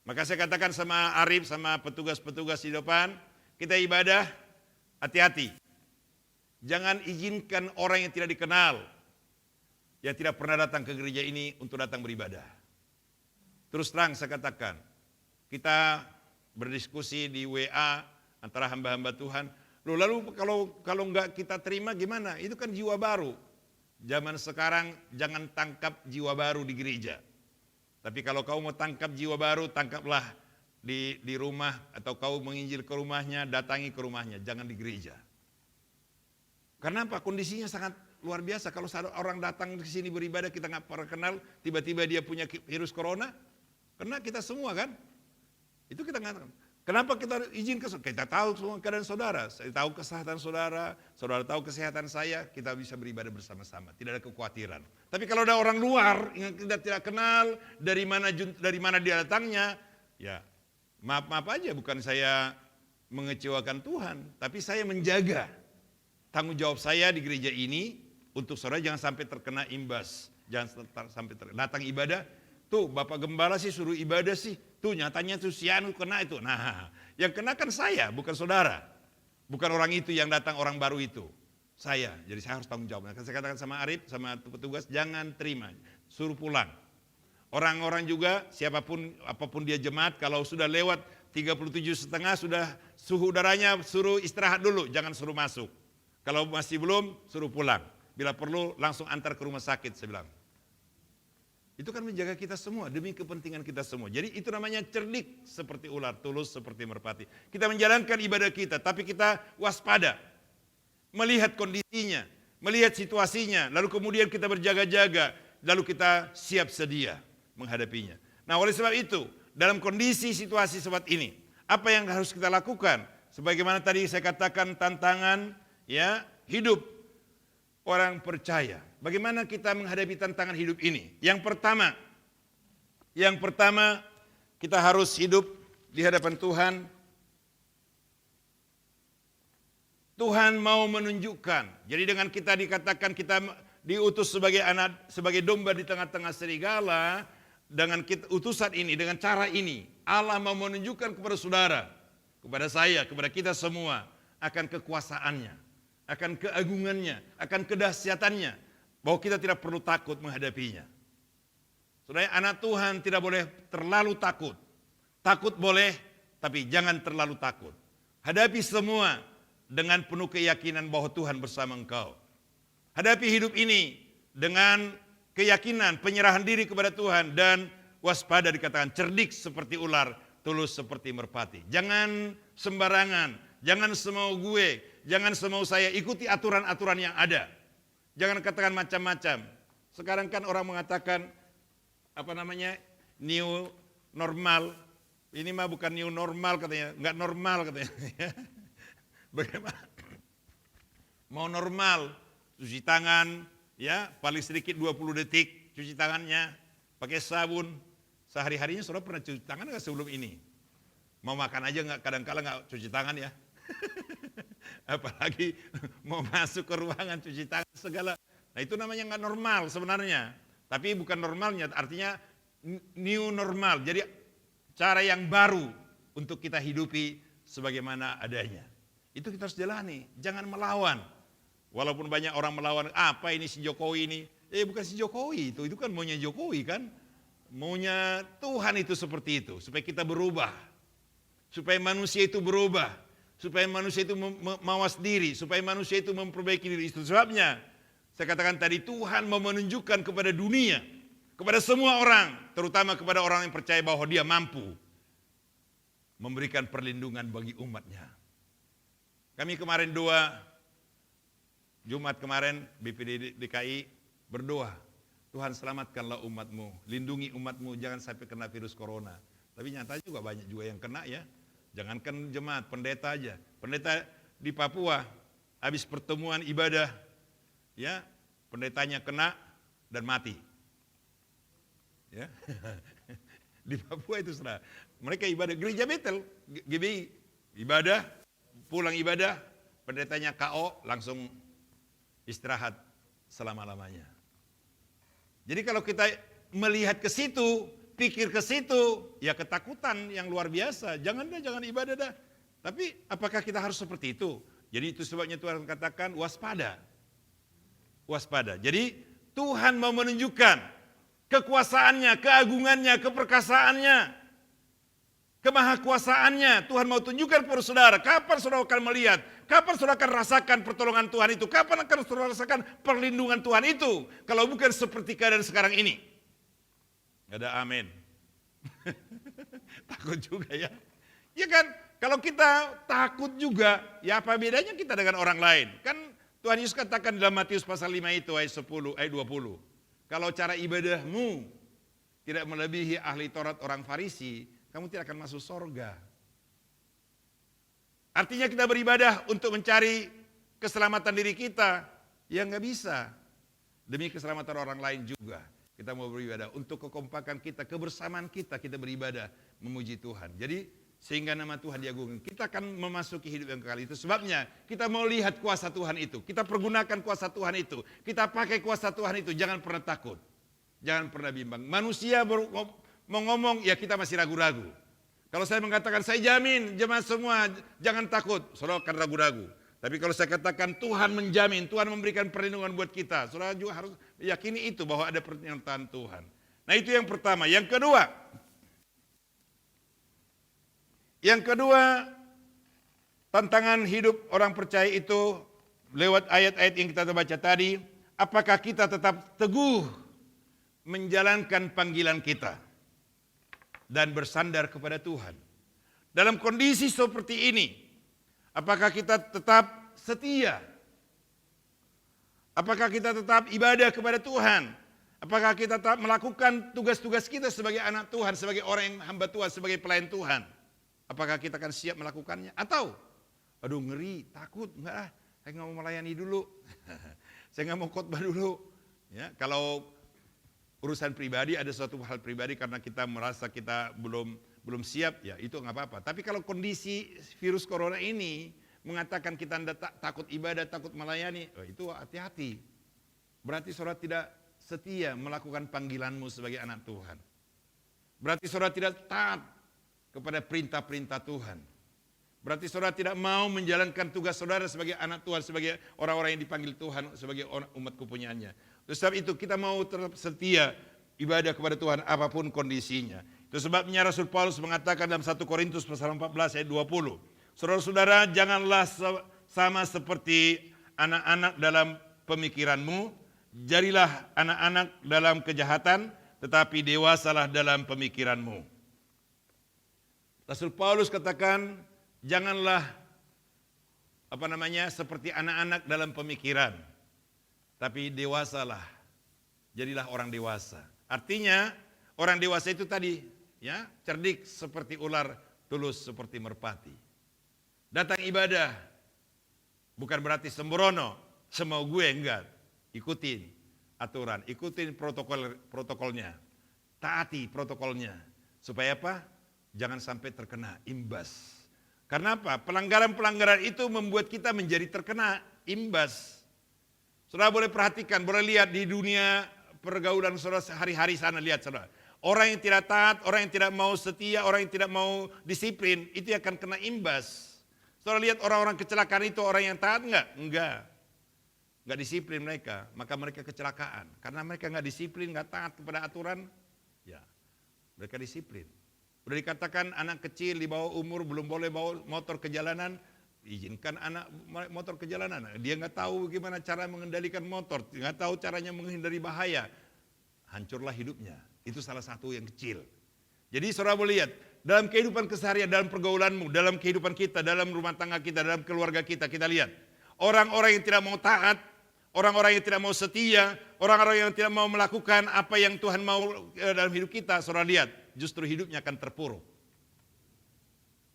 Maka saya katakan sama Arif, sama petugas-petugas di depan, kita ibadah, hati-hati. Jangan izinkan orang yang tidak dikenal, yang tidak pernah datang ke gereja ini untuk datang beribadah. Terus terang saya katakan, kita berdiskusi di WA antara hamba-hamba Tuhan. Lalu kalau nggak kita terima gimana? Itu kan jiwa baru. Zaman sekarang jangan tangkap jiwa baru di gereja. Tapi kalau kau mau tangkap jiwa baru, tangkaplah di rumah, atau kau menginjil ke rumahnya, datangi ke rumahnya, jangan di gereja. Karena apa? Kondisinya sangat luar biasa. Kalau orang datang ke sini beribadah, kita nggak pernah kenal, tiba-tiba dia punya virus corona, kena kita semua kan? Itu kita nggak. Kenapa kita izin ke saudara? Kita tahu semua keadaan saudara. Saya tahu kesehatan saudara, saudara tahu kesehatan saya, kita bisa beribadah bersama-sama. Tidak ada kekhawatiran. Tapi kalau ada orang luar yang kita tidak kenal, dari mana dia datangnya, ya maaf aja, bukan saya mengecewakan Tuhan, tapi saya menjaga tanggung jawab saya di gereja ini untuk saudara jangan sampai terkena imbas, jangan sampai datang ibadah. Tuh Bapak Gembala sih suruh ibadah sih, tuh nyatanya tuh si Anu kena itu. Nah, yang kena kan saya, bukan saudara. Bukan orang itu yang datang, orang baru itu. Saya, jadi saya harus tanggung jawab. Nah, saya katakan sama Arif, sama petugas, jangan terima, suruh pulang. Orang-orang juga, siapapun, apapun dia jemaat, kalau sudah lewat 37,5 sudah suhu udaranya, suruh istirahat dulu, jangan suruh masuk. Kalau masih belum, suruh pulang. Bila perlu langsung antar ke rumah sakit, saya bilang. Itu kan menjaga kita semua, demi kepentingan kita semua. Jadi itu namanya cerdik seperti ular, tulus seperti merpati. Kita menjalankan ibadah kita, tapi kita waspada. Melihat kondisinya, melihat situasinya, lalu kemudian kita berjaga-jaga, lalu kita siap sedia menghadapinya. Nah, oleh sebab itu, dalam kondisi situasi seperti ini, apa yang harus kita lakukan? Sebagaimana tadi saya katakan tantangan ya hidup orang percaya. Bagaimana kita menghadapi tantangan hidup ini? Yang pertama kita harus hidup di hadapan Tuhan. Tuhan mau menunjukkan. Jadi dengan kita dikatakan kita diutus sebagai anak, sebagai domba di tengah-tengah serigala, dengan utusan ini, dengan cara ini, Allah mau menunjukkan kepada saudara, kepada saya, kepada kita semua akan kekuasaannya, akan keagungannya, akan kedahsyatannya, bahwa kita tidak perlu takut menghadapinya. Saudara, anak Tuhan tidak boleh terlalu takut. Takut boleh, tapi jangan terlalu takut. Hadapi semua dengan penuh keyakinan bahwa Tuhan bersama engkau. Hadapi hidup ini dengan keyakinan, penyerahan diri kepada Tuhan, dan waspada dikatakan cerdik seperti ular, tulus seperti merpati. Jangan sembarangan, jangan semau gue, jangan semau saya, ikuti aturan-aturan yang ada. Jangan katakan macam-macam. Sekarang kan orang mengatakan new normal. Ini mah bukan new normal katanya, enggak normal katanya. Bagaimana? Mau normal, cuci tangan, ya paling sedikit 20 detik cuci tangannya, pakai sabun. Sehari-harinya saudara pernah cuci tangan nggak sebelum ini? Mau makan aja nggak, kadang-kala nggak cuci tangan ya. Apalagi mau masuk ke ruangan cuci tangan segala. Nah itu namanya nggak normal sebenarnya. Tapi bukan normalnya, artinya new normal. Jadi cara yang baru untuk kita hidupi sebagaimana adanya. Itu kita harus jalani, jangan melawan. Walaupun banyak orang melawan, apa ini si Jokowi ini? Bukan si Jokowi itu kan maunya Jokowi kan. Maunya Tuhan itu seperti itu, supaya kita berubah. Supaya manusia itu berubah. Supaya manusia itu mawas diri, supaya manusia itu memperbaiki diri. Itu sebabnya saya katakan tadi, Tuhan mau menunjukkan kepada dunia, kepada semua orang, terutama kepada orang yang percaya bahwa dia mampu memberikan perlindungan bagi umatnya. Kami kemarin Jumat kemarin BPD DKI berdoa, Tuhan selamatkanlah umatmu, lindungi umatmu jangan sampai kena virus corona. Tapi nyata juga banyak juga yang kena ya. Jangankan jemaat, pendeta aja. Pendeta di Papua habis pertemuan ibadah, ya, pendetanya kena dan mati. Ya. Di Papua itu saudara. Mereka ibadah gereja Betel, GBI, ibadah, pulang ibadah, pendetanya KO langsung istirahat selama-lamanya. Jadi kalau kita melihat ke situ, pikir ke situ, ya ketakutan yang luar biasa. Jangan ibadah dah. Tapi apakah kita harus seperti itu? Jadi itu sebabnya Tuhan katakan waspada. Waspada. Jadi Tuhan mau menunjukkan kekuasaannya, keagungannya, keperkasaannya, kemahakuasaannya. Tuhan mau tunjukkan kepada saudara. Kapan saudara akan melihat? Kapan saudara akan rasakan pertolongan Tuhan itu? Kapan akan saudara rasakan perlindungan Tuhan itu? Kalau bukan seperti keadaan sekarang ini. Gak ada amin. Takut juga ya. Ya kan, kalau kita takut juga, ya apa bedanya kita dengan orang lain? Kan Tuhan Yesus katakan dalam Matius pasal 5 itu ayat 10, ayat 20. Kalau cara ibadahmu tidak melebihi ahli Taurat orang Farisi, kamu tidak akan masuk sorga. Artinya kita beribadah untuk mencari keselamatan diri kita, ya nggak bisa. Demi keselamatan orang lain juga. Kita mau beribadah untuk kekompakan kita, kebersamaan kita beribadah memuji Tuhan. Jadi sehingga nama Tuhan diagungkan. Kita akan memasuki hidup yang kekal. Itu sebabnya kita mau lihat kuasa Tuhan itu. Kita pergunakan kuasa Tuhan itu. Kita pakai kuasa Tuhan itu. Jangan pernah takut. Jangan pernah bimbang. Manusia mau ngomong, ya kita masih ragu-ragu. Kalau saya mengatakan, saya jamin jemaat semua jangan takut. Saudara akan ragu-ragu. Tapi kalau saya katakan Tuhan menjamin, Tuhan memberikan perlindungan buat kita. Saudara juga harus yakini itu bahwa ada penyertaan Tuhan. Nah itu yang pertama. Yang kedua, tantangan hidup orang percaya itu lewat ayat-ayat yang kita baca tadi. Apakah kita tetap teguh menjalankan panggilan kita dan bersandar kepada Tuhan. Dalam kondisi seperti ini, apakah kita tetap setia? Apakah kita tetap ibadah kepada Tuhan? Apakah kita tetap melakukan tugas-tugas kita sebagai anak Tuhan, sebagai orang yang hamba Tuhan, sebagai pelayan Tuhan? Apakah kita akan siap melakukannya? Atau, aduh ngeri, takut, enggak saya nggak mau melayani dulu. Saya nggak mau khotbah dulu. Ya, kalau urusan pribadi, ada suatu hal pribadi karena kita merasa kita belum siap, ya itu nggak apa-apa. Tapi kalau kondisi virus corona ini mengatakan kita takut ibadah, takut melayani, itu hati-hati. Berarti saudara tidak setia melakukan panggilanmu sebagai anak Tuhan. Berarti saudara tidak taat kepada perintah-perintah Tuhan. Berarti saudara tidak mau menjalankan tugas saudara sebagai anak Tuhan, sebagai orang-orang yang dipanggil Tuhan, sebagai umat kepunyaannya. Sebab itu kita mau tetap setia ibadah kepada Tuhan apapun kondisinya. Itu sebabnya Rasul Paulus mengatakan dalam 1 Korintus pasal 14 ayat 20. Saudara-saudara, janganlah sama seperti anak-anak dalam pemikiranmu. Jadilah anak-anak dalam kejahatan, tetapi dewasalah dalam pemikiranmu. Rasul Paulus katakan, janganlah seperti anak-anak dalam pemikiran, tapi dewasalah. Jadilah orang dewasa. Artinya orang dewasa itu tadi, ya, cerdik seperti ular, tulus seperti merpati. Datang ibadah bukan berarti sembrono, semau gue, enggak. Ikutin aturan, ikutin protokolnya, taati protokolnya. Supaya apa? Jangan sampai terkena imbas. Karena apa? Pelanggaran-pelanggaran itu membuat kita menjadi terkena imbas. Saudara boleh perhatikan, boleh lihat di dunia pergaulan saudara sehari-hari sana, lihat saudara. Orang yang tidak taat, orang yang tidak mau setia, orang yang tidak mau disiplin, itu akan kena imbas. Saudara lihat orang-orang kecelakaan itu orang yang taat enggak? Enggak. Enggak disiplin mereka, maka mereka kecelakaan. Karena mereka enggak disiplin, enggak taat kepada aturan, ya mereka disiplin. Udah dikatakan anak kecil di bawah umur belum boleh bawa motor ke jalanan, izinkan anak motor ke jalanan. Dia enggak tahu bagaimana cara mengendalikan motor, enggak tahu caranya menghindari bahaya. Hancurlah hidupnya. Itu salah satu yang kecil. Jadi saudara boleh lihat, dalam kehidupan keseharian, dalam pergaulanmu, dalam kehidupan kita, dalam rumah tangga kita, dalam keluarga kita lihat. Orang-orang yang tidak mau taat, orang-orang yang tidak mau setia, orang-orang yang tidak mau melakukan apa yang Tuhan mau dalam hidup kita, saudara lihat, justru hidupnya akan terpuruk.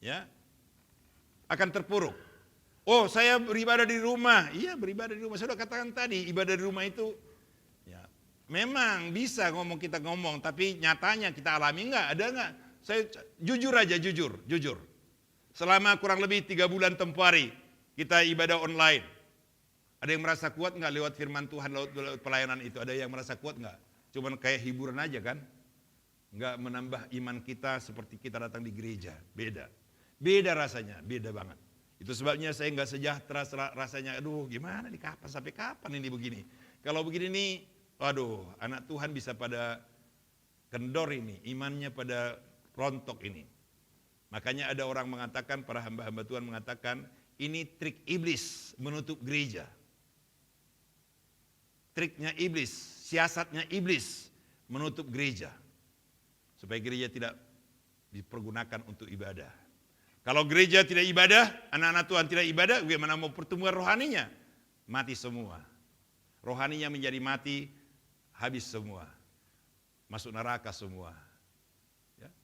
Ya, akan terpuruk. Oh, saya beribadah di rumah. Iya, beribadah di rumah. Saya sudah katakan tadi, ibadah di rumah itu ya, memang bisa kita ngomong, tapi nyatanya kita alami enggak? Ada enggak? Saya jujur aja, jujur. Selama kurang lebih 3 bulan tempoh hari, kita ibadah online. Ada yang merasa kuat enggak lewat firman Tuhan, lewat pelayanan itu? Ada yang merasa kuat enggak? Cuman kayak hiburan aja kan? Enggak menambah iman kita seperti kita datang di gereja. Beda rasanya, beda banget. Itu sebabnya saya enggak sejahtera rasanya. Aduh, gimana nih, sampai kapan ini begini? Kalau begini nih, waduh, anak Tuhan bisa pada kendor ini, imannya pada rontok ini. Makanya ada orang mengatakan, para hamba-hamba Tuhan mengatakan, ini trik iblis menutup gereja. Triknya iblis, siasatnya iblis menutup gereja. Supaya gereja tidak dipergunakan untuk ibadah. Kalau gereja tidak ibadah, anak-anak Tuhan tidak ibadah, bagaimana mau pertumbuhan rohaninya? Mati semua. Rohaninya menjadi mati, habis semua. Masuk neraka semua.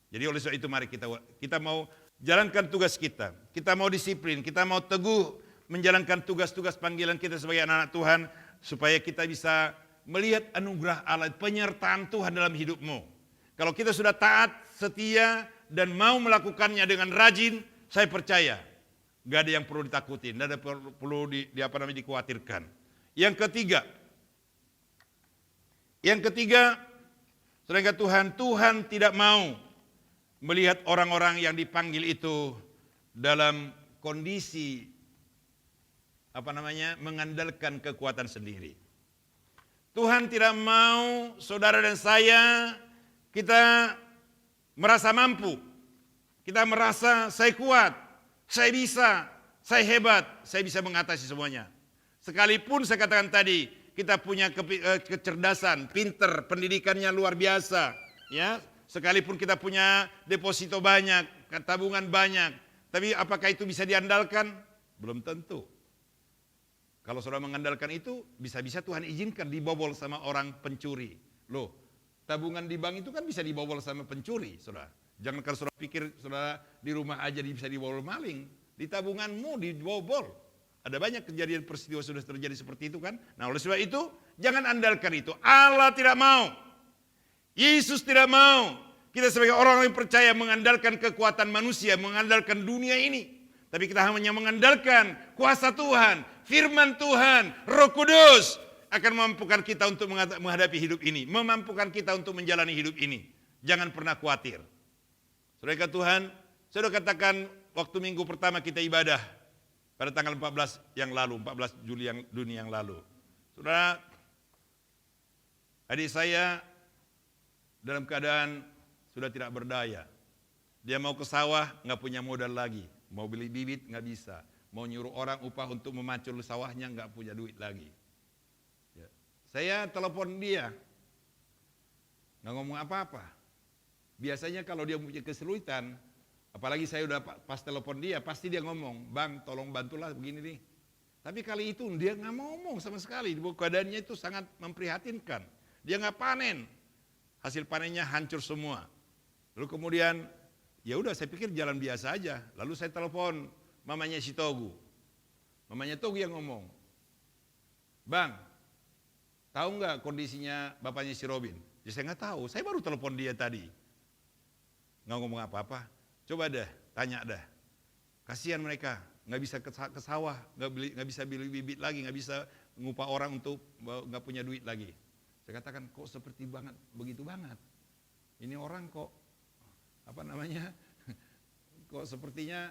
Jadi oleh sebab itu mari kita mau jalankan tugas kita. Kita mau disiplin, kita mau teguh menjalankan tugas-tugas panggilan kita sebagai anak-anak Tuhan. Supaya kita bisa melihat anugerah Allah, penyertaan Tuhan dalam hidupmu. Kalau kita sudah taat, setia, dan mau melakukannya dengan rajin, saya percaya gak ada yang perlu ditakutin, gak ada perlu dikhawatirkan. Yang ketiga, saudara Tuhan tidak mau melihat orang-orang yang dipanggil itu dalam kondisi mengandalkan kekuatan sendiri. Tuhan tidak mau saudara dan saya kita merasa mampu. Kita merasa saya kuat, saya bisa, saya hebat, saya bisa mengatasi semuanya. Sekalipun saya katakan tadi, kita punya kecerdasan, pinter, pendidikannya luar biasa, ya. Sekalipun kita punya deposito banyak, tabungan banyak, tapi apakah itu bisa diandalkan? Belum tentu. Kalau saudara mengandalkan itu, bisa-bisa Tuhan izinkan dibobol sama orang pencuri. Loh, tabungan di bank itu kan bisa dibobol sama pencuri, saudara. Jangan kalau saudara pikir saudara di rumah aja bisa dibobol maling, di tabunganmu dibobol. Ada banyak kejadian peristiwa sudah terjadi seperti itu kan. Nah oleh sebab itu, jangan andalkan itu. Allah tidak mau. Yesus tidak mau kita sebagai orang yang percaya mengandalkan kekuatan manusia, mengandalkan dunia ini. Tapi kita hanya mengandalkan kuasa Tuhan, firman Tuhan, Roh Kudus akan memampukan kita untuk menghadapi hidup ini, memampukan kita untuk menjalani hidup ini. Jangan pernah khawatir. Saudara Tuhan, saya sudah katakan waktu minggu pertama kita ibadah pada tanggal 14 Juni yang lalu. Saudara, adik saya dalam keadaan sudah tidak berdaya. Dia mau ke sawah, nggak punya modal lagi. Mau beli bibit, nggak bisa. Mau nyuruh orang upah untuk memacul sawahnya, nggak punya duit lagi. Ya. Saya telepon dia, nggak ngomong apa-apa. Biasanya kalau dia punya kesulitan, apalagi saya udah pas telepon dia, pasti dia ngomong, "Bang, tolong bantulah begini nih." Tapi kali itu dia nggak mau ngomong sama sekali. Keadaannya itu sangat memprihatinkan. Dia nggak panen. Hasil panennya hancur semua. Lalu kemudian, ya udah saya pikir jalan biasa aja. Lalu saya telepon mamanya si Togu. Mamanya Togu yang ngomong, "Bang, tahu nggak kondisinya bapaknya si Robin?" Ya saya nggak tahu. Saya baru telepon dia tadi. Nggak ngomong apa-apa. Coba deh, tanya dah. Kasihan mereka, nggak bisa ke sawah, nggak bisa beli bibit lagi, nggak bisa ngupah orang untuk nggak punya duit lagi. Saya katakan, kok seperti banget, begitu banget. Ini orang kok, kok sepertinya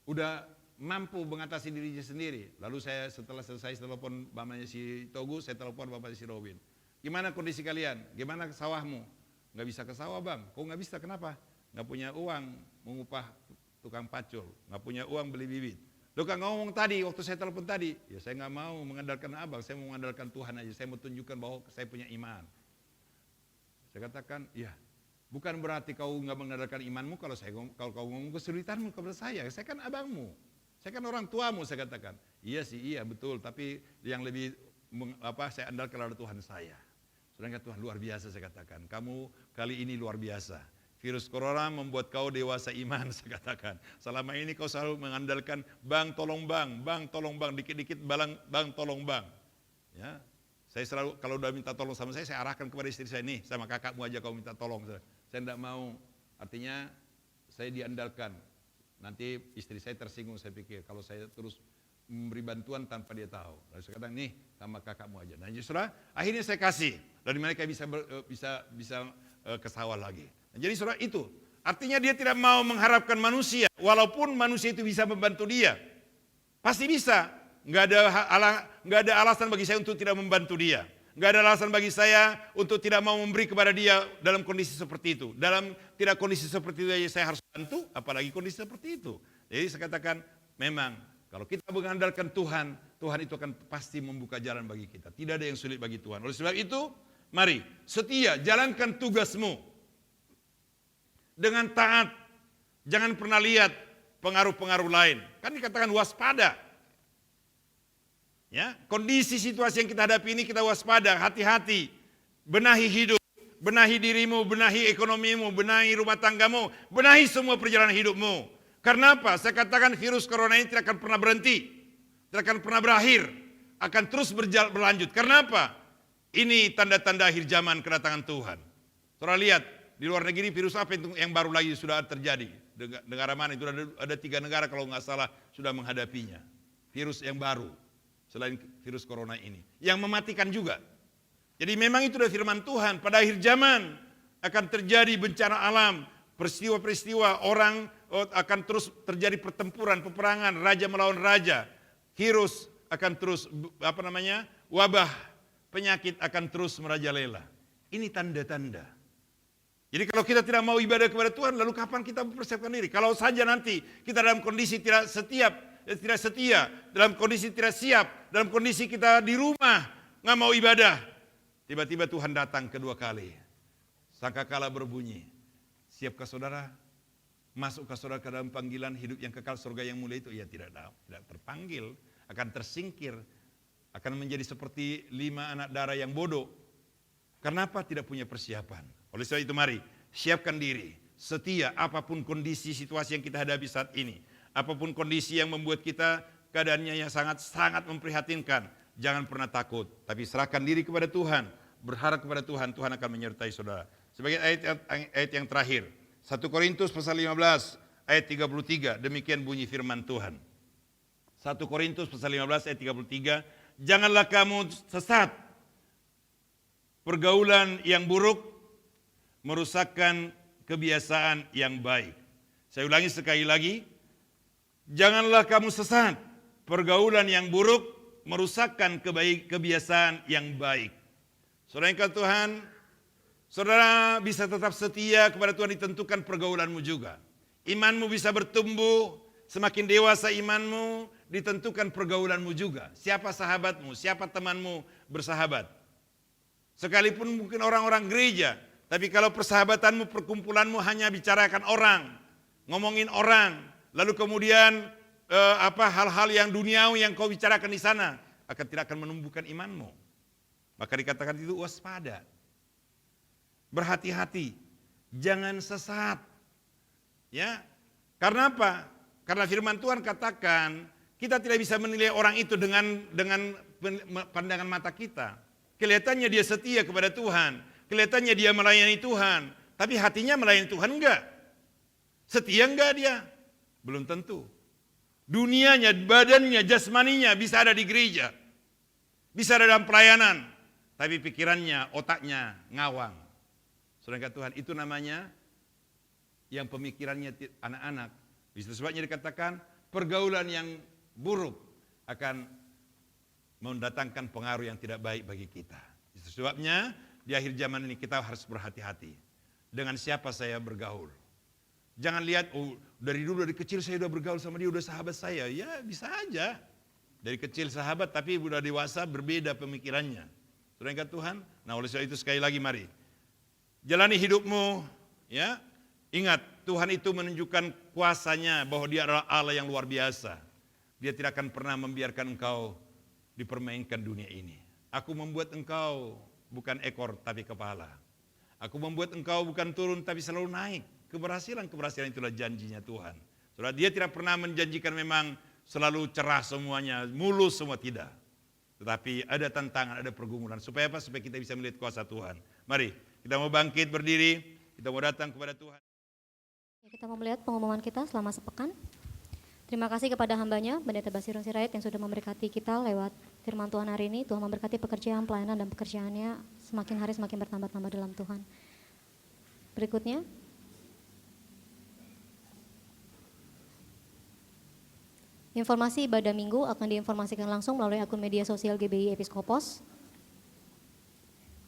udah mampu mengatasi dirinya sendiri. Lalu saya setelah selesai telepon bapaknya si Togu, saya telepon bapaknya si Robin. Gimana kondisi kalian? Gimana sawahmu? Nggak bisa ke sawah bang. Kok nggak bisa? Kenapa? Nggak punya uang mengupah tukang pacul. Nggak punya uang beli bibit. Lo kan ngomong tadi, waktu saya telepon tadi, ya saya nggak mau mengandalkan abang, saya mau mengandalkan Tuhan aja. Saya mau tunjukkan bahwa saya punya iman. Saya katakan, ya bukan berarti kau nggak mengandalkan imanmu kalau kau ngomong kesulitanmu kepada saya kan abangmu. Saya kan orang tuamu, saya katakan. Iya sih, iya betul, tapi yang lebih saya andalkan adalah Tuhan saya. Sedangkan Tuhan luar biasa, saya katakan. Kamu kali ini luar biasa. Virus corona membuat kau dewasa iman, saya katakan. Selama ini kau selalu mengandalkan bang tolong bang, dikit-dikit bang tolong bang. Ya, saya selalu kalau udah minta tolong sama saya arahkan kepada istri saya, nih sama kakakmu aja kau minta tolong. Saya tidak mau, artinya saya diandalkan. Nanti istri saya tersinggung, saya pikir kalau saya terus memberi bantuan tanpa dia tahu. Lalu saya katakan, nih sama kakakmu aja. Nah justru akhirnya saya kasih, dan mereka bisa ke sawah lagi. Nah, jadi saudara itu, artinya dia tidak mau mengharapkan manusia, walaupun manusia itu bisa membantu dia. Pasti bisa, nggak ada alasan bagi saya untuk tidak membantu dia. Nggak ada alasan bagi saya untuk tidak mau memberi kepada dia dalam kondisi seperti itu. Dalam tidak kondisi seperti itu saya harus bantu, apalagi kondisi seperti itu. Jadi saya katakan, memang kalau kita mengandalkan Tuhan, Tuhan itu akan pasti membuka jalan bagi kita. Tidak ada yang sulit bagi Tuhan. Oleh sebab itu, mari setia, jalankan tugasmu dengan taat. Jangan pernah lihat pengaruh-pengaruh lain. Kan dikatakan waspada. Ya, kondisi situasi yang kita hadapi ini kita waspada, hati-hati. Benahi hidup, benahi dirimu, benahi ekonomimu, benahi rumah tanggamu, benahi semua perjalanan hidupmu. Karena apa? Saya katakan virus corona ini tidak akan pernah berhenti, tidak akan pernah berakhir, akan terus berlanjut. Karena apa? Ini tanda-tanda akhir zaman kedatangan Tuhan. Saudara lihat, di luar negeri virus apa yang baru lagi sudah terjadi? Negara mana itu? Ada 3 negara kalau nggak salah sudah menghadapinya. Virus yang baru selain virus corona ini, yang mematikan juga. Jadi memang itu adalah firman Tuhan. Pada akhir zaman akan terjadi bencana alam, peristiwa-peristiwa, orang akan terus terjadi pertempuran, peperangan, raja melawan raja. Virus akan terus, wabah, penyakit akan terus merajalela. Ini tanda-tanda. Jadi kalau kita tidak mau ibadah kepada Tuhan, lalu kapan kita mempersiapkan diri? Kalau saja nanti kita dalam kondisi tidak setia, dalam kondisi tidak siap, dalam kondisi kita di rumah, nggak mau ibadah. Tiba-tiba Tuhan datang kedua kali. Sangkakala berbunyi. Siapkah saudara? Masukkah saudara ke dalam panggilan hidup yang kekal surga yang mulia itu? Ya tidak terpanggil, akan tersingkir, akan menjadi seperti 5 anak darah yang bodoh. Kenapa tidak punya persiapan? Oleh sebab itu mari, siapkan diri, setia apapun kondisi situasi yang kita hadapi saat ini. Apapun kondisi yang membuat kita keadaannya yang sangat memprihatinkan, jangan pernah takut, tapi serahkan diri kepada Tuhan, berharap kepada Tuhan, Tuhan akan menyertai saudara. Sebagai ayat yang terakhir, 1 Korintus pasal 15 ayat 33, demikian bunyi firman Tuhan. 1 Korintus pasal 15 ayat 33, janganlah kamu sesat, pergaulan yang buruk merusakkan kebiasaan yang baik. Saya ulangi sekali lagi, janganlah kamu sesat, pergaulan yang buruk merusakkan kebiasaan yang baik. Saudara yang kasih Tuhan, saudara bisa tetap setia kepada Tuhan, ditentukan pergaulanmu juga. Imanmu bisa bertumbuh, semakin dewasa imanmu, ditentukan pergaulanmu juga. Siapa sahabatmu, siapa temanmu bersahabat. Sekalipun mungkin orang-orang gereja, tapi kalau persahabatanmu, perkumpulanmu hanya bicarakan orang, ngomongin orang, lalu kemudian hal-hal yang duniawi yang kau bicarakan di sana tidak akan menumbuhkan imanmu. Maka dikatakan itu waspada. Berhati-hati, jangan sesat. Ya. Karena apa? Karena firman Tuhan katakan kita tidak bisa menilai orang itu dengan pandangan mata kita. Kelihatannya dia setia kepada Tuhan, kelihatannya dia melayani Tuhan, tapi hatinya melayani Tuhan enggak. Setia enggak dia? Belum tentu. Dunianya, badannya, jasmaninya bisa ada di gereja. Bisa ada dalam pelayanan. Tapi pikirannya, otaknya ngawang. Saudara Tuhan, itu namanya yang pemikirannya anak-anak. Itu sebabnya dikatakan pergaulan yang buruk akan mendatangkan pengaruh yang tidak baik bagi kita. Itu sebabnya di akhir zaman ini kita harus berhati-hati dengan siapa saya bergaul. Jangan lihat, oh dari dulu dari kecil saya udah bergaul sama dia, udah sahabat saya. Ya bisa aja. Dari kecil sahabat tapi udah dewasa berbeda pemikirannya. Saudara yang kasih Tuhan. Nah oleh sebab itu sekali lagi mari. Jalani hidupmu, ya. Ingat Tuhan itu menunjukkan kuasanya bahwa dia adalah Allah yang luar biasa. Dia tidak akan pernah membiarkan engkau dipermainkan dunia ini. Aku membuat engkau bukan ekor tapi kepala. Aku membuat engkau bukan turun tapi selalu naik. Keberhasilan itulah janjinya Tuhan. Saudara, dia tidak pernah menjanjikan memang selalu cerah semuanya, mulus semua, tidak. Tetapi ada tantangan, ada pergumulan. Supaya apa? Supaya kita bisa melihat kuasa Tuhan. Mari, kita mau bangkit berdiri, kita mau datang kepada Tuhan. Kita mau melihat pengumuman kita selama sepekan. Terima kasih kepada hambanya, Pendeta Basirun Sirait yang sudah memberkati kita lewat firman Tuhan hari ini. Tuhan memberkati pekerjaan, pelayanan, dan pekerjaannya semakin hari semakin bertambah-tambah dalam Tuhan. Berikutnya. Informasi ibadah minggu akan diinformasikan langsung melalui akun media sosial GBI Episkopos.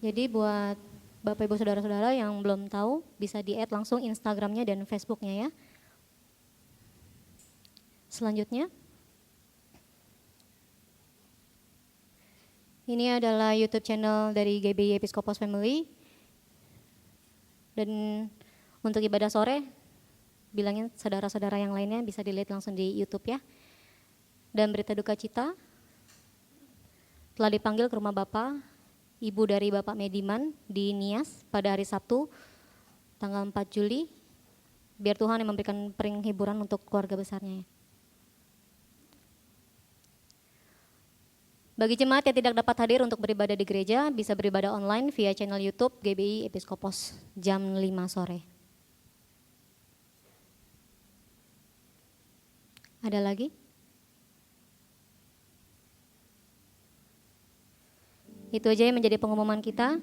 Jadi buat Bapak Ibu Saudara-saudara yang belum tahu, bisa di-add langsung Instagramnya dan Facebooknya ya. Selanjutnya, ini adalah YouTube channel dari GBI Episkopos Family. Dan untuk ibadah sore, bilangin saudara-saudara yang lainnya bisa dilihat langsung di YouTube ya. Dan berita duka cita, telah dipanggil ke rumah Bapak, Ibu dari Bapak Mediman di Nias pada hari Sabtu, tanggal 4 Juli. Biar Tuhan yang memberikan penghiburan untuk keluarga besarnya. Bagi jemaat yang tidak dapat hadir untuk beribadah di gereja, bisa beribadah online via channel YouTube GBI Episkopos jam 5 sore. Ada lagi? Itu aja yang menjadi pengumuman kita.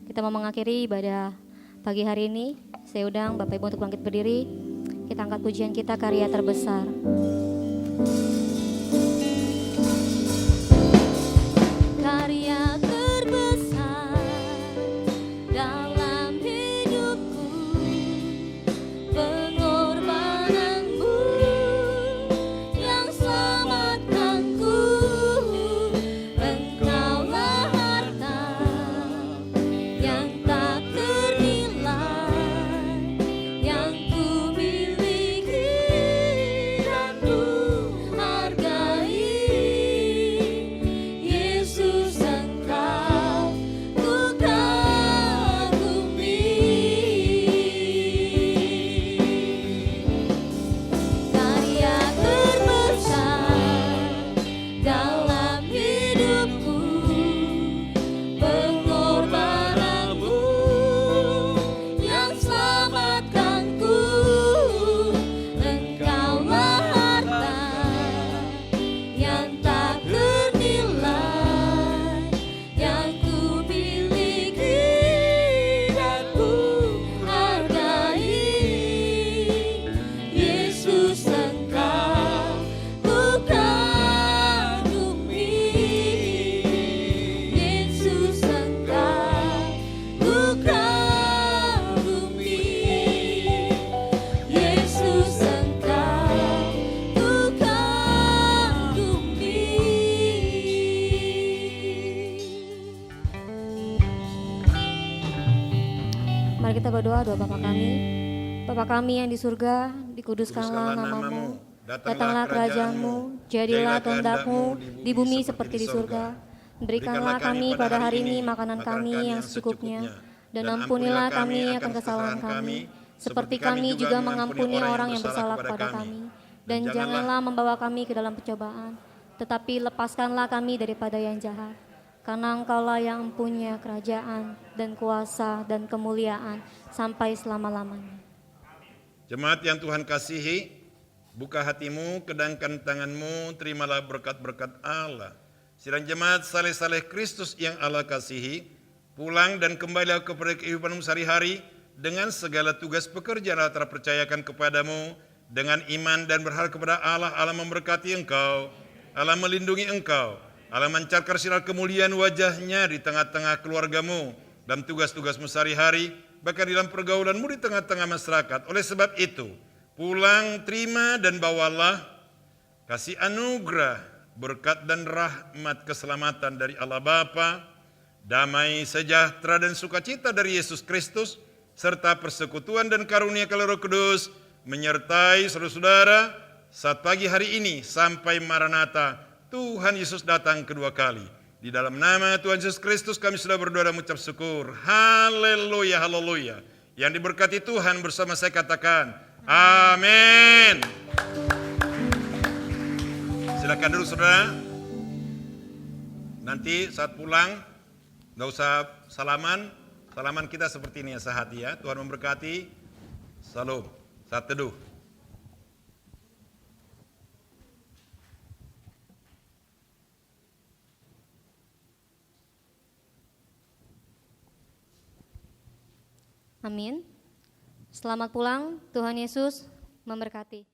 Kita mau mengakhiri ibadah pagi hari ini. Saya undang Bapak Ibu untuk bangkit berdiri. Kita angkat pujian kita, karya terbesar. Karya terbesar dalam hidupku, pengorbananmu yang selamatkanku. Engkaulah harta yang tak ternilai, yang ku miliki dan ku hargai. Yesus, Engkau ku kagumi. Karya terbesar dalam hidupku, pengorbananmu yang selamatkanku. Engkaulah harta yang tak ternilai, yang ku miliki dan ku hargai. Yesus, Engkau ku kagumi. Yesus, Engkau ku kagumi. Yesus, Engkau ku kagumi. Mari kita berdoa, doa Bapa kami. Bapa kami yang di surga, dikuduskanlah namamu. Datanglah kerajaanmu, jadilah kehendak-Mu di bumi seperti di surga. Berikanlah kami pada hari ini makanan kami yang secukupnya, dan ampunilah kami akan kesalahan kami, seperti kami juga mengampuni orang yang bersalah kepada kami. Dan janganlah membawa kami ke dalam pencobaan, tetapi lepaskanlah kami daripada yang jahat. Karena Engkaulah yang punya kerajaan dan kuasa dan kemuliaan sampai selama-lamanya. Jemaat yang Tuhan kasihi, buka hatimu, kedangkan tanganmu, terimalah berkat-berkat Allah. Sidang jemaat saleh-saleh Kristus yang Allah kasihi, pulang dan kembali kepada kehidupanmu sehari-hari dengan segala tugas pekerjaan yang telah terpercayakan kepadamu dengan iman dan berharap kepada Allah. Allah memberkati engkau, Allah melindungi engkau, Allah mencarkar sinar kemuliaan wajahnya di tengah-tengah keluargamu, dalam tugas-tugasmu sehari-hari, bahkan dalam pergaulanmu di tengah-tengah masyarakat. Oleh sebab itu, pulang, terima dan bawalah kasih anugerah, berkat dan rahmat keselamatan dari Allah Bapa, damai, sejahtera dan sukacita dari Yesus Kristus, serta persekutuan dan karunia Roh Kudus menyertai saudara-saudara saat pagi hari ini sampai Maranatha, Tuhan Yesus datang kedua kali. Di dalam nama Tuhan Yesus Kristus kami sudah berdoa dan mengucap syukur. Haleluya, haleluya. Yang diberkati Tuhan bersama saya katakan, amin. Silakan dulu saudara. Nanti saat pulang, gak usah salaman. Salaman kita seperti ini ya, sehati ya. Tuhan memberkati. Salam. Saat teduh. Amin. Selamat pulang, Tuhan Yesus memberkati.